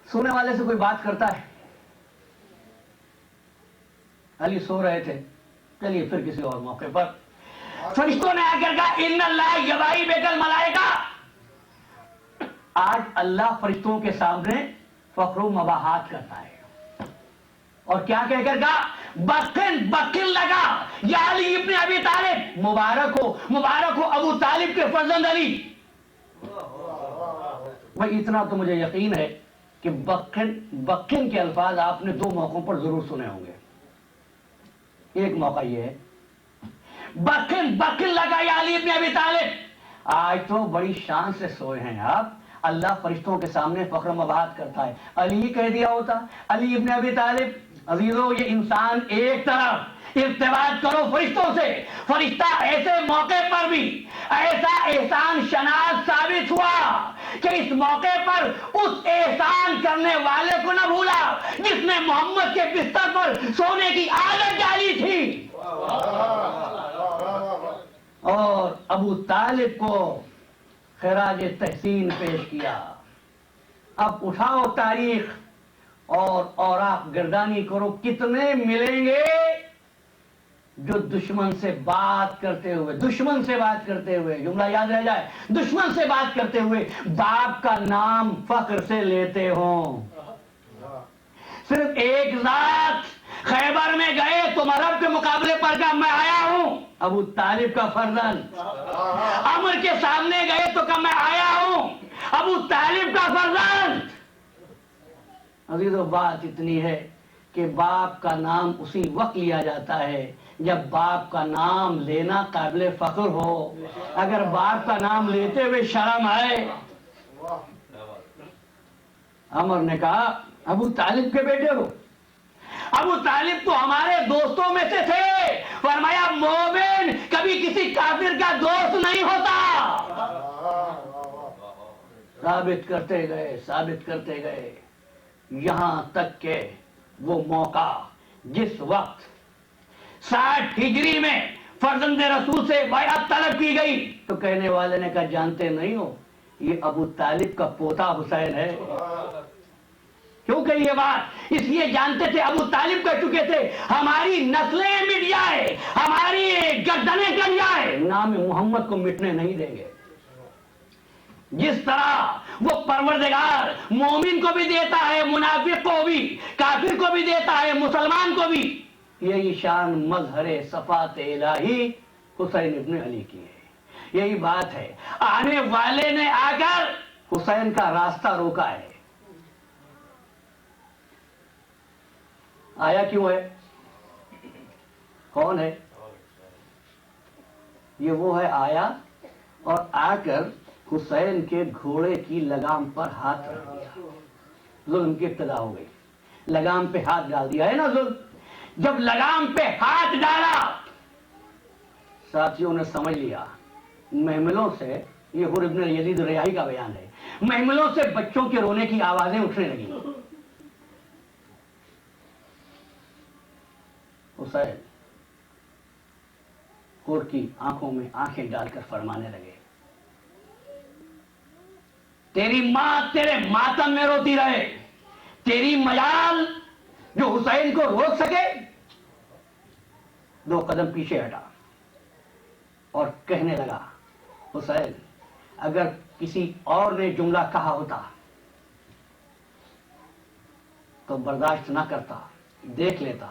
سونے والے سے کوئی بات کرتا ہے، علی سو رہے تھے، چلیے پھر کسی اور موقع پر فرشتوں نے آ کر کہا ان اللہ یبائی بیکل ملائکہ، آج اللہ فرشتوں کے سامنے فخر و مباحات کرتا ہے، اور کیا کہہ کر کہا بقن لگا یا علی ابن ابی طالب، مبارک ہو ابو طالب کے فرزند علی۔ بھائی اتنا تو مجھے یقین ہے کہ بقن کے الفاظ آپ نے دو موقعوں پر ضرور سنے ہوں گے۔ ایک موقع یہ ہے بقن لگا یا علی ابن ابی طالب، آج تو بڑی شان سے سوئے ہیں آپ، اللہ فرشتوں کے سامنے فخر و مباحات کرتا ہے، علی کہہ دیا ہوتا علی ابن ابی طالب۔ عزیزو، یہ انسان ایک طرف ارتباط کرو فرشتوں سے، فرشتہ ایسے موقع پر بھی ایسا احسان شناس ثابت ہوا کہ اس موقع پر اس احسان کرنے والے کو نہ بھولا جس نے محمد کے بستر پر سونے کی عادت ڈالی تھی، اور ابو طالب کو خراج تحسین پیش کیا۔ اب اٹھاؤ تاریخ اور آپ گردانی کرو، کتنے ملیں گے جو دشمن سے بات کرتے ہوئے جملہ یاد رہ جائے، دشمن سے بات کرتے ہوئے باپ کا نام فخر سے لیتے ہوں۔ صرف ایک ذات خیبر میں گئے تو عرب کے مقابلے پر کہا میں آیا ہوں، ابو طالب کا فرزند۔ عمر کے سامنے گئے تو کہا میں آیا ہوں، ابو طالب کا فرزند۔ عزیزو، بات اتنی ہے کہ باپ کا نام اسی وقت لیا جاتا ہے جب باپ کا نام لینا قابل فخر ہو۔ اگر باپ کا نام لیتے ہوئے شرم آئے، عمر نے کہا ابو طالب کے بیٹے ہو؟ ابو طالب تو ہمارے دوستوں میں سے تھے۔ فرمایا مومن کبھی کسی کافر کا دوست نہیں ہوتا۔ ثابت کرتے گئے یہاں تک کہ وہ موقع جس وقت 60 ہجری میں فرزند رسول سے بیعت طلب کی گئی تو کہنے والے نے کہا جانتے نہیں ہو یہ ابو طالب کا پوتا حسین ہے۔ کیوں کہ یہ بات اس لیے جانتے تھے، ابو طالب کہہ چکے تھے ہماری نسلیں مٹ جائے، ہماری گردنیں کٹ جائے، نام محمد کو مٹنے نہیں دیں گے۔ جس طرح وہ پروردگار مومن کو بھی دیتا ہے، منافق کو بھی، کافر کو بھی دیتا ہے، مسلمان کو بھی، یہی شان مظہر صفات الہی حسین ابن علی کی ہے۔ یہی بات ہے، آنے والے نے آ کر حسین کا راستہ روکا ہے۔ آیا کیوں ہے؟ کون ہے یہ؟ وہ ہے آیا اور آ کر حسین کے گھوڑے کی لگام پر ہاتھ رکھ دیا. ظلم کی ابتدا ہو گئی. لگام پہ ہاتھ ڈال دیا ہے نا ظلم. جب لگام پہ ہاتھ ڈالا ساتھیوں نے سمجھ لیا محملوں سے، یہ حر ابن یزید ریاحی کا بیان ہے، محملوں سے بچوں کے رونے کی آوازیں اٹھنے لگی. حسین حر کی آنکھوں میں آنکھیں ڈال کر فرمانے لگے، تیری ماں تیرے ماتم میں روتی رہے، تیری مجال جو حسین کو روک سکے. 2 قدم پیچھے ہٹا اور کہنے لگا، حسین اگر کسی اور نے جملہ کہا ہوتا تو برداشت نہ کرتا، دیکھ لیتا،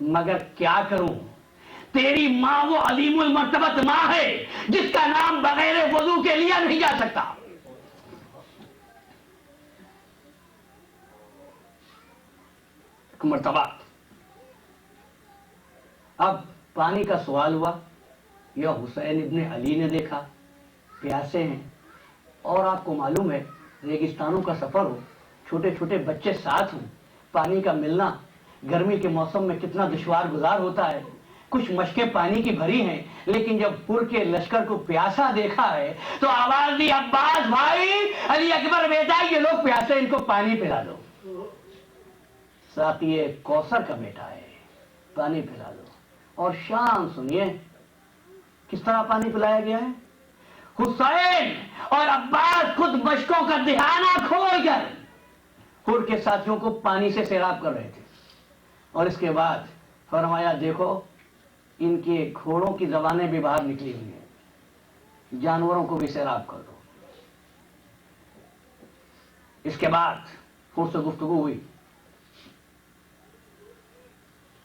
مگر کیا کروں، تیری ماں وہ عظیم المرتبت ماں ہے جس کا نام بغیر وضو کے لیا نہیں جا سکتا. ایک مرتبہ اب پانی کا سوال ہوا، یا حسین ابن علی نے دیکھا پیاسے ہیں، اور آپ کو معلوم ہے ریگستانوں کا سفر ہو، چھوٹے چھوٹے بچے ساتھ ہوں، پانی کا ملنا گرمی کے موسم میں کتنا دشوار گزار ہوتا ہے. کچھ مشکیں پانی کی بھری ہیں، لیکن جب حر کے لشکر کو پیاسا دیکھا ہے تو آواز دی، عباس بھائی، علی اکبر بیٹا، یہ لوگ پیاسے، ان کو پانی پلا دو. ساتھ یہ کوثر کا بیٹا ہے، پانی پلا دو. اور شان سنیے کس طرح پانی پلایا گیا ہے. حسین اور عباس خود مشکوں کا دہانہ کھول کر حر کے ساتھیوں کو پانی سے سیراب کر رہے تھے. اور اس کے بعد فرمایا، دیکھو ان کے گھوڑوں کی زبانیں بھی باہر نکلی ہوئی ہیں، جانوروں کو بھی سیراب کر دو. اس کے بعد حر سے گفتگو ہوئی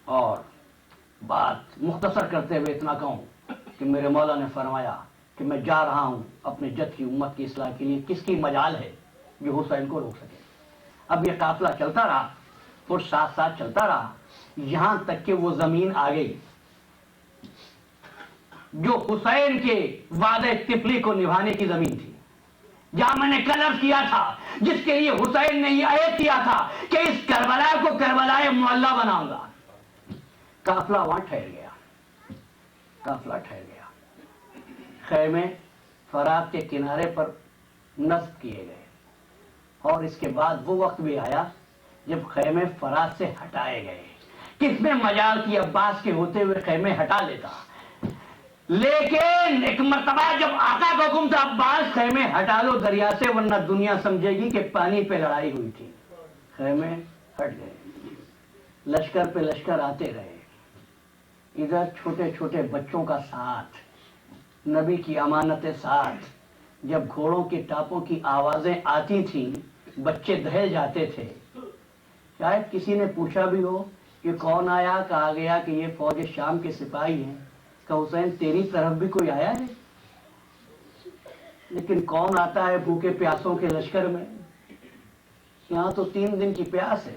اور بات مختصر کرتے ہوئے اتنا کہوں کہ میرے مولا نے فرمایا کہ میں جا رہا ہوں اپنے جد کی امت کی اصلاح کے لیے، کس کی مجال ہے جو حسین کو روک سکے. اب یہ قافلہ چلتا رہا اور ساتھ ساتھ چلتا رہا، یہاں تک کہ وہ زمین آ گئی جو حسین کے وعدہ طفلی کو نبھانے کی زمین تھی، جہاں میں نے کل عرض کیا تھا، جس کے لیے حسین نے یہ عہد کیا تھا کہ اس کربلا کو کربلائے معلی بناؤں گا. قافلہ وہاں ٹھہر گیا، قافلہ ٹھہر گیا. خیمے فرات کے کنارے پر نصب کیے گئے، اور اس کے بعد وہ وقت بھی آیا جب خیمے فرات سے ہٹائے گئے. کس میں مجال کی عباس کے ہوتے ہوئے خیمے ہٹا لیتا، لیکن ایک مرتبہ جب آقا کا حکم تھا، عباس خیمے ہٹا لو دریا سے ورنہ دنیا سمجھے گی کہ پانی پہ لڑائی ہوئی تھی. خیمے ہٹ گئے، لشکر پہ لشکر آتے رہے. ادھر چھوٹے چھوٹے بچوں کا ساتھ، نبی کی امانت ساتھ. جب گھوڑوں کی ٹاپوں کی آوازیں آتی تھیں بچے دہل جاتے تھے. شاید کسی نے پوچھا بھی ہو کہ کون آیا، کہا گیا کہ یہ فوج شام کے سپاہی ہیں. کہ حسین تیری طرف بھی کوئی آیا ہے؟ لیکن کون آتا ہے بھوکے پیاسوں کے لشکر میں؟ یہاں تو 3 دن کی پیاس ہے.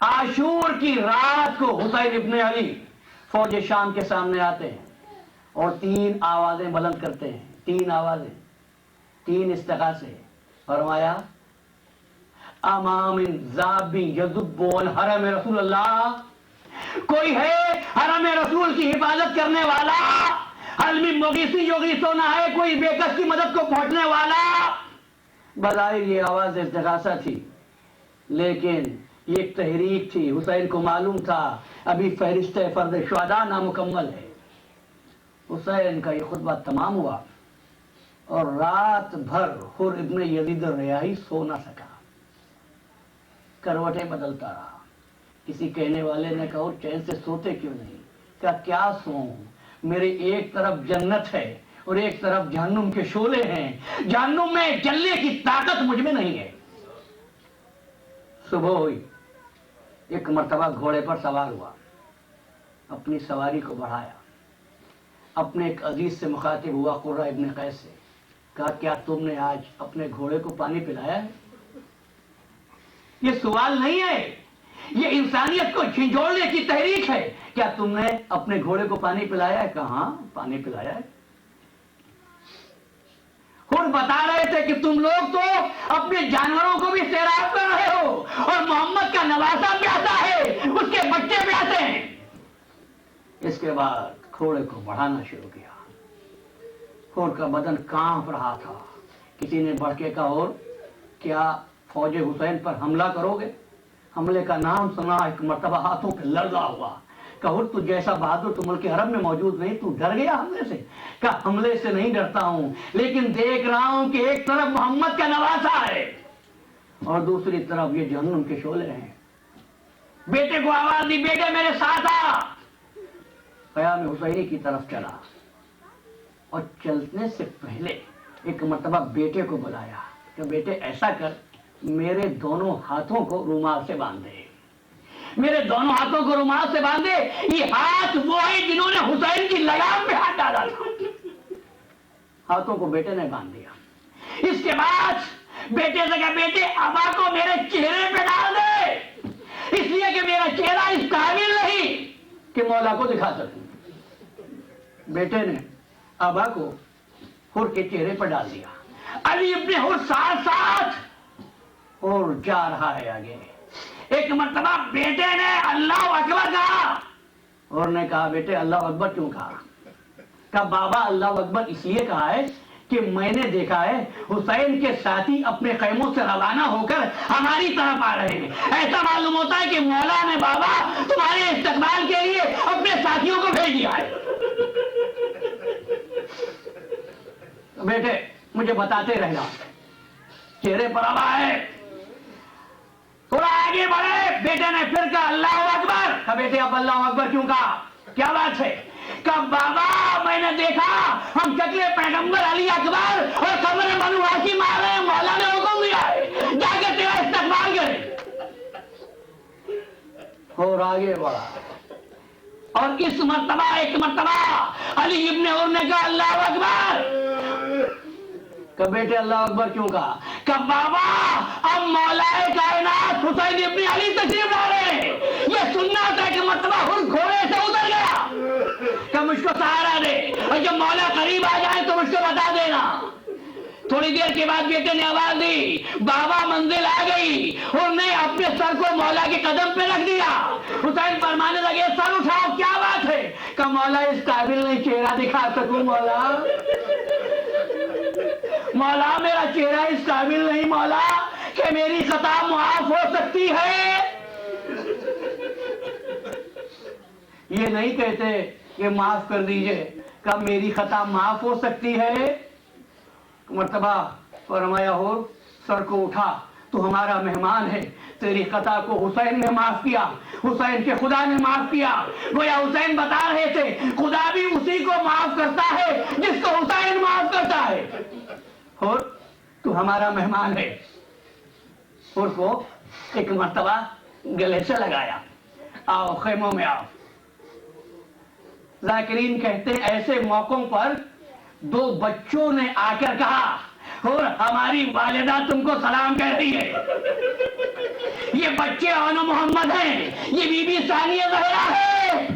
عاشور کی رات کو حسین ابن علی فوج شام کے سامنے آتے ہیں اور 3 آوازیں بلند کرتے ہیں. 3 آوازیں، 3 استغاثے. فرمایا، امام ذابی یذبون حرم رسول اللہ، کوئی ہے حرم رسول کی حفاظت کرنے والا؟ حلمی مغیثی یغیثو نہ ہے کوئی بے کس کی مدد کو پہنچنے والا؟ بظاہر یہ آواز استغاثہ تھی، لیکن یہ ایک تحریک تھی. حسین کو معلوم تھا ابھی فہرست فرد شہداء نامکمل ہے. حسین کا یہ خطبہ تمام ہوا اور رات بھر حر ابن یزید ریاحی سو نہ سکا، کروٹیں بدلتا رہا. کسی کہنے والے نے کہا چین سے سوتے کیوں نہیں؟ کہا کیا سوؤں، میرے ایک طرف جنت ہے اور ایک طرف جہنم کے شعلے ہیں، جہنم میں چلنے کی طاقت مجھ میں نہیں ہے. صبح ہوئی، ایک مرتبہ گھوڑے پر سوار ہوا، اپنی سواری کو بڑھایا، اپنے ایک عزیز سے مخاطب ہوا قرہ ابن قیس سے. کہا کیا تم نے آج اپنے گھوڑے کو پانی پلایا ہے؟ یہ سوال نہیں ہے، یہ انسانیت کو جھنجھوڑنے کی تحریک ہے. کیا تم نے اپنے گھوڑے کو پانی پلایا ہے؟ کہاں پانی پلایا ہے. اور بتا رہے تھے کہ تم لوگ تو اپنے جانوروں کو بھی سیراب کر رہے ہو اور محمد کا نواسا پیاسا ہے، اس کے بچے پیاسے ہیں. اس کے بعد گھوڑے کو بڑھانا شروع کیا. اور کا بدن کانپ رہا تھا. کسی نے بڑھ کے کہا اور کیا فوج حسین پر حملہ کرو گے؟ حملے کا نام سنا ایک مرتبہ ہاتھوں پہ لرزا ہوا. کہا تو جیسا بہادر تو ملک عرب میں موجود نہیں، تو ڈر گیا حملے سے؟ کہا حملے سے نہیں ڈرتا ہوں، لیکن دیکھ رہا ہوں کہ ایک طرف محمد کا نواسا ہے اور دوسری طرف یہ جہنم کے شعلے ہیں. بیٹے کو آواز دی، بیٹے میرے ساتھ آ. قیام حسینی کی طرف چلا اور چلنے سے پہلے ایک مرتبہ بیٹے کو بلایا کہ بیٹے ایسا کر، میرے دونوں ہاتھوں کو رومال سے باندھ دے. میرے دونوں ہاتھوں کو رومال سے باندھے. یہ ہاتھ وہ ہیں جنہوں نے حسین کی لگام پہ ہاتھ ڈالا تھا. ہاتھوں کو بیٹے نے باندھ دیا. اس کے بعد بیٹے سے کہا بیٹے ابا کو میرے چہرے پہ ڈال دے، اس لیے کہ میرا چہرہ اس قابل نہیں کہ مولا کو دکھا سکوں. بیٹے نے ابا کو حر کے چہرے پر ڈال دیا. علی ابن حر ساتھ ساتھ اور جا رہا ہے آگے. ایک مرتبہ بیٹے نے اللہ اکبر کہا اور نے کہا بیٹے اللہ اکبر کیوں کہا؟ کہا بابا اللہ اکبر اس لیے کہا ہے کہ میں نے دیکھا ہے حسین کے ساتھی اپنے خیموں سے روانہ ہو کر ہماری طرف آ رہے ہیں. ایسا معلوم ہوتا ہے کہ مولا نے بابا تمہارے استقبال کے لیے اپنے ساتھیوں کو بھیج دیا ہے. بیٹے مجھے بتاتے رہنا. چہرے پر آوا ہے. تھوڑا آگے بڑھے. بیٹے نے پھر کہا اللہ اکبر. کہا بیٹے اب اللہ اکبر کیوں کہا؟ کیا بات ہے؟ کہا بابا میں نے دیکھا ہم چچے پیغمبر علی اکبر اور قبر بنو ہاشم آ رہے ہیں، مولا نے حکم دیا ہے جا کے تیرا استقبال کرے. اور آگے بڑھا اور اس مرتبہ ایک مرتبہ علی ابن حر نے کہا اللہ اکبر. کہ بیٹے اللہ اکبر کیوں کہا؟ کہ بابا اب مولا کائنات حسین ابن علی تشریف لا رہے ہیں. یہ سننا تھا کہ مرتبہ حر گھوڑے سے اتر گیا کہ مجھ کو سہارا دے اور جب مولا قریب آ جائے تو مجھ کو بتا دینا. تھوڑی دیر کے بعد بیٹے نے آواز دی، بابا منزل آ گئی. اور نے اپنے سر کو مولا کے قدم پہ رکھ دیا. حسین فرمانے لگے سر اٹھاؤ کیا بات ہے؟ کہ مولا اس قابل نہیں چہرہ دکھا سکوں. مولا میرا چہرہ اس قابل نہیں مولا کہ میری خطا معاف ہو سکتی ہے. یہ نہیں کہتے کہ معاف کر دیجئے، کہ میری خطا معاف ہو سکتی ہے. مرتبہ فرمایا ہو سر کو اٹھا، تو ہمارا مہمان ہے. تیری خطا کو حسین نے معاف کیا، حسین کے خدا نے معاف کیا. گویا حسین بتا رہے تھے خدا بھی اسی کو معاف کرتا ہے جس کو حسین معاف کرتا ہے. اور تو ہمارا مہمان ہے. اور کو ایک مرتبہ گلے سے لگایا، آؤ خیموں میں آؤ. ذاکرین کہتے ہیں ایسے موقعوں پر دو بچوں نے آ کر کہا اور ہماری والدہ تم کو سلام کہہ رہی ہے. یہ بچے آن محمد ہیں، یہ بی بی ثانیہ زہرا ہے.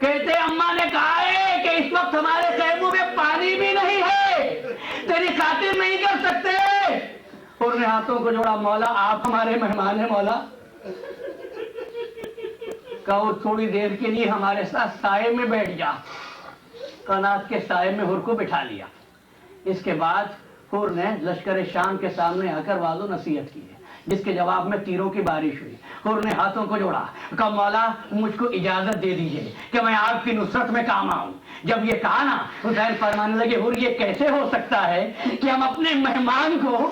کہتے اماں نے کہا ہے کہ اس وقت ہمارے خیموں میں پانی بھی نہیں ہے، تیری خاطر نہیں کر سکتے. اور نے ہاتھوں کو جوڑا، مولا آپ ہمارے مہمان ہیں. مولا کہو تھوڑی دیر کے لیے ہمارے ساتھ سائے میں بیٹھ جا. قنات کے سائے میں حر کو بٹھا لیا. اس کے بعد حر نے لشکر شام کے سامنے آ کر واضح نصیحت کی ہے، جس کے جواب میں تیروں کی بارش ہوئی. حر نے ہاتھوں کو جوڑا، کہا مولا مجھ کو اجازت دے دیجئے کہ میں آپ کی نصرت میں کام آؤں. جب یہ کہا نا حسین فرمانے لگے حر یہ کیسے ہو سکتا ہے کہ ہم اپنے مہمان کو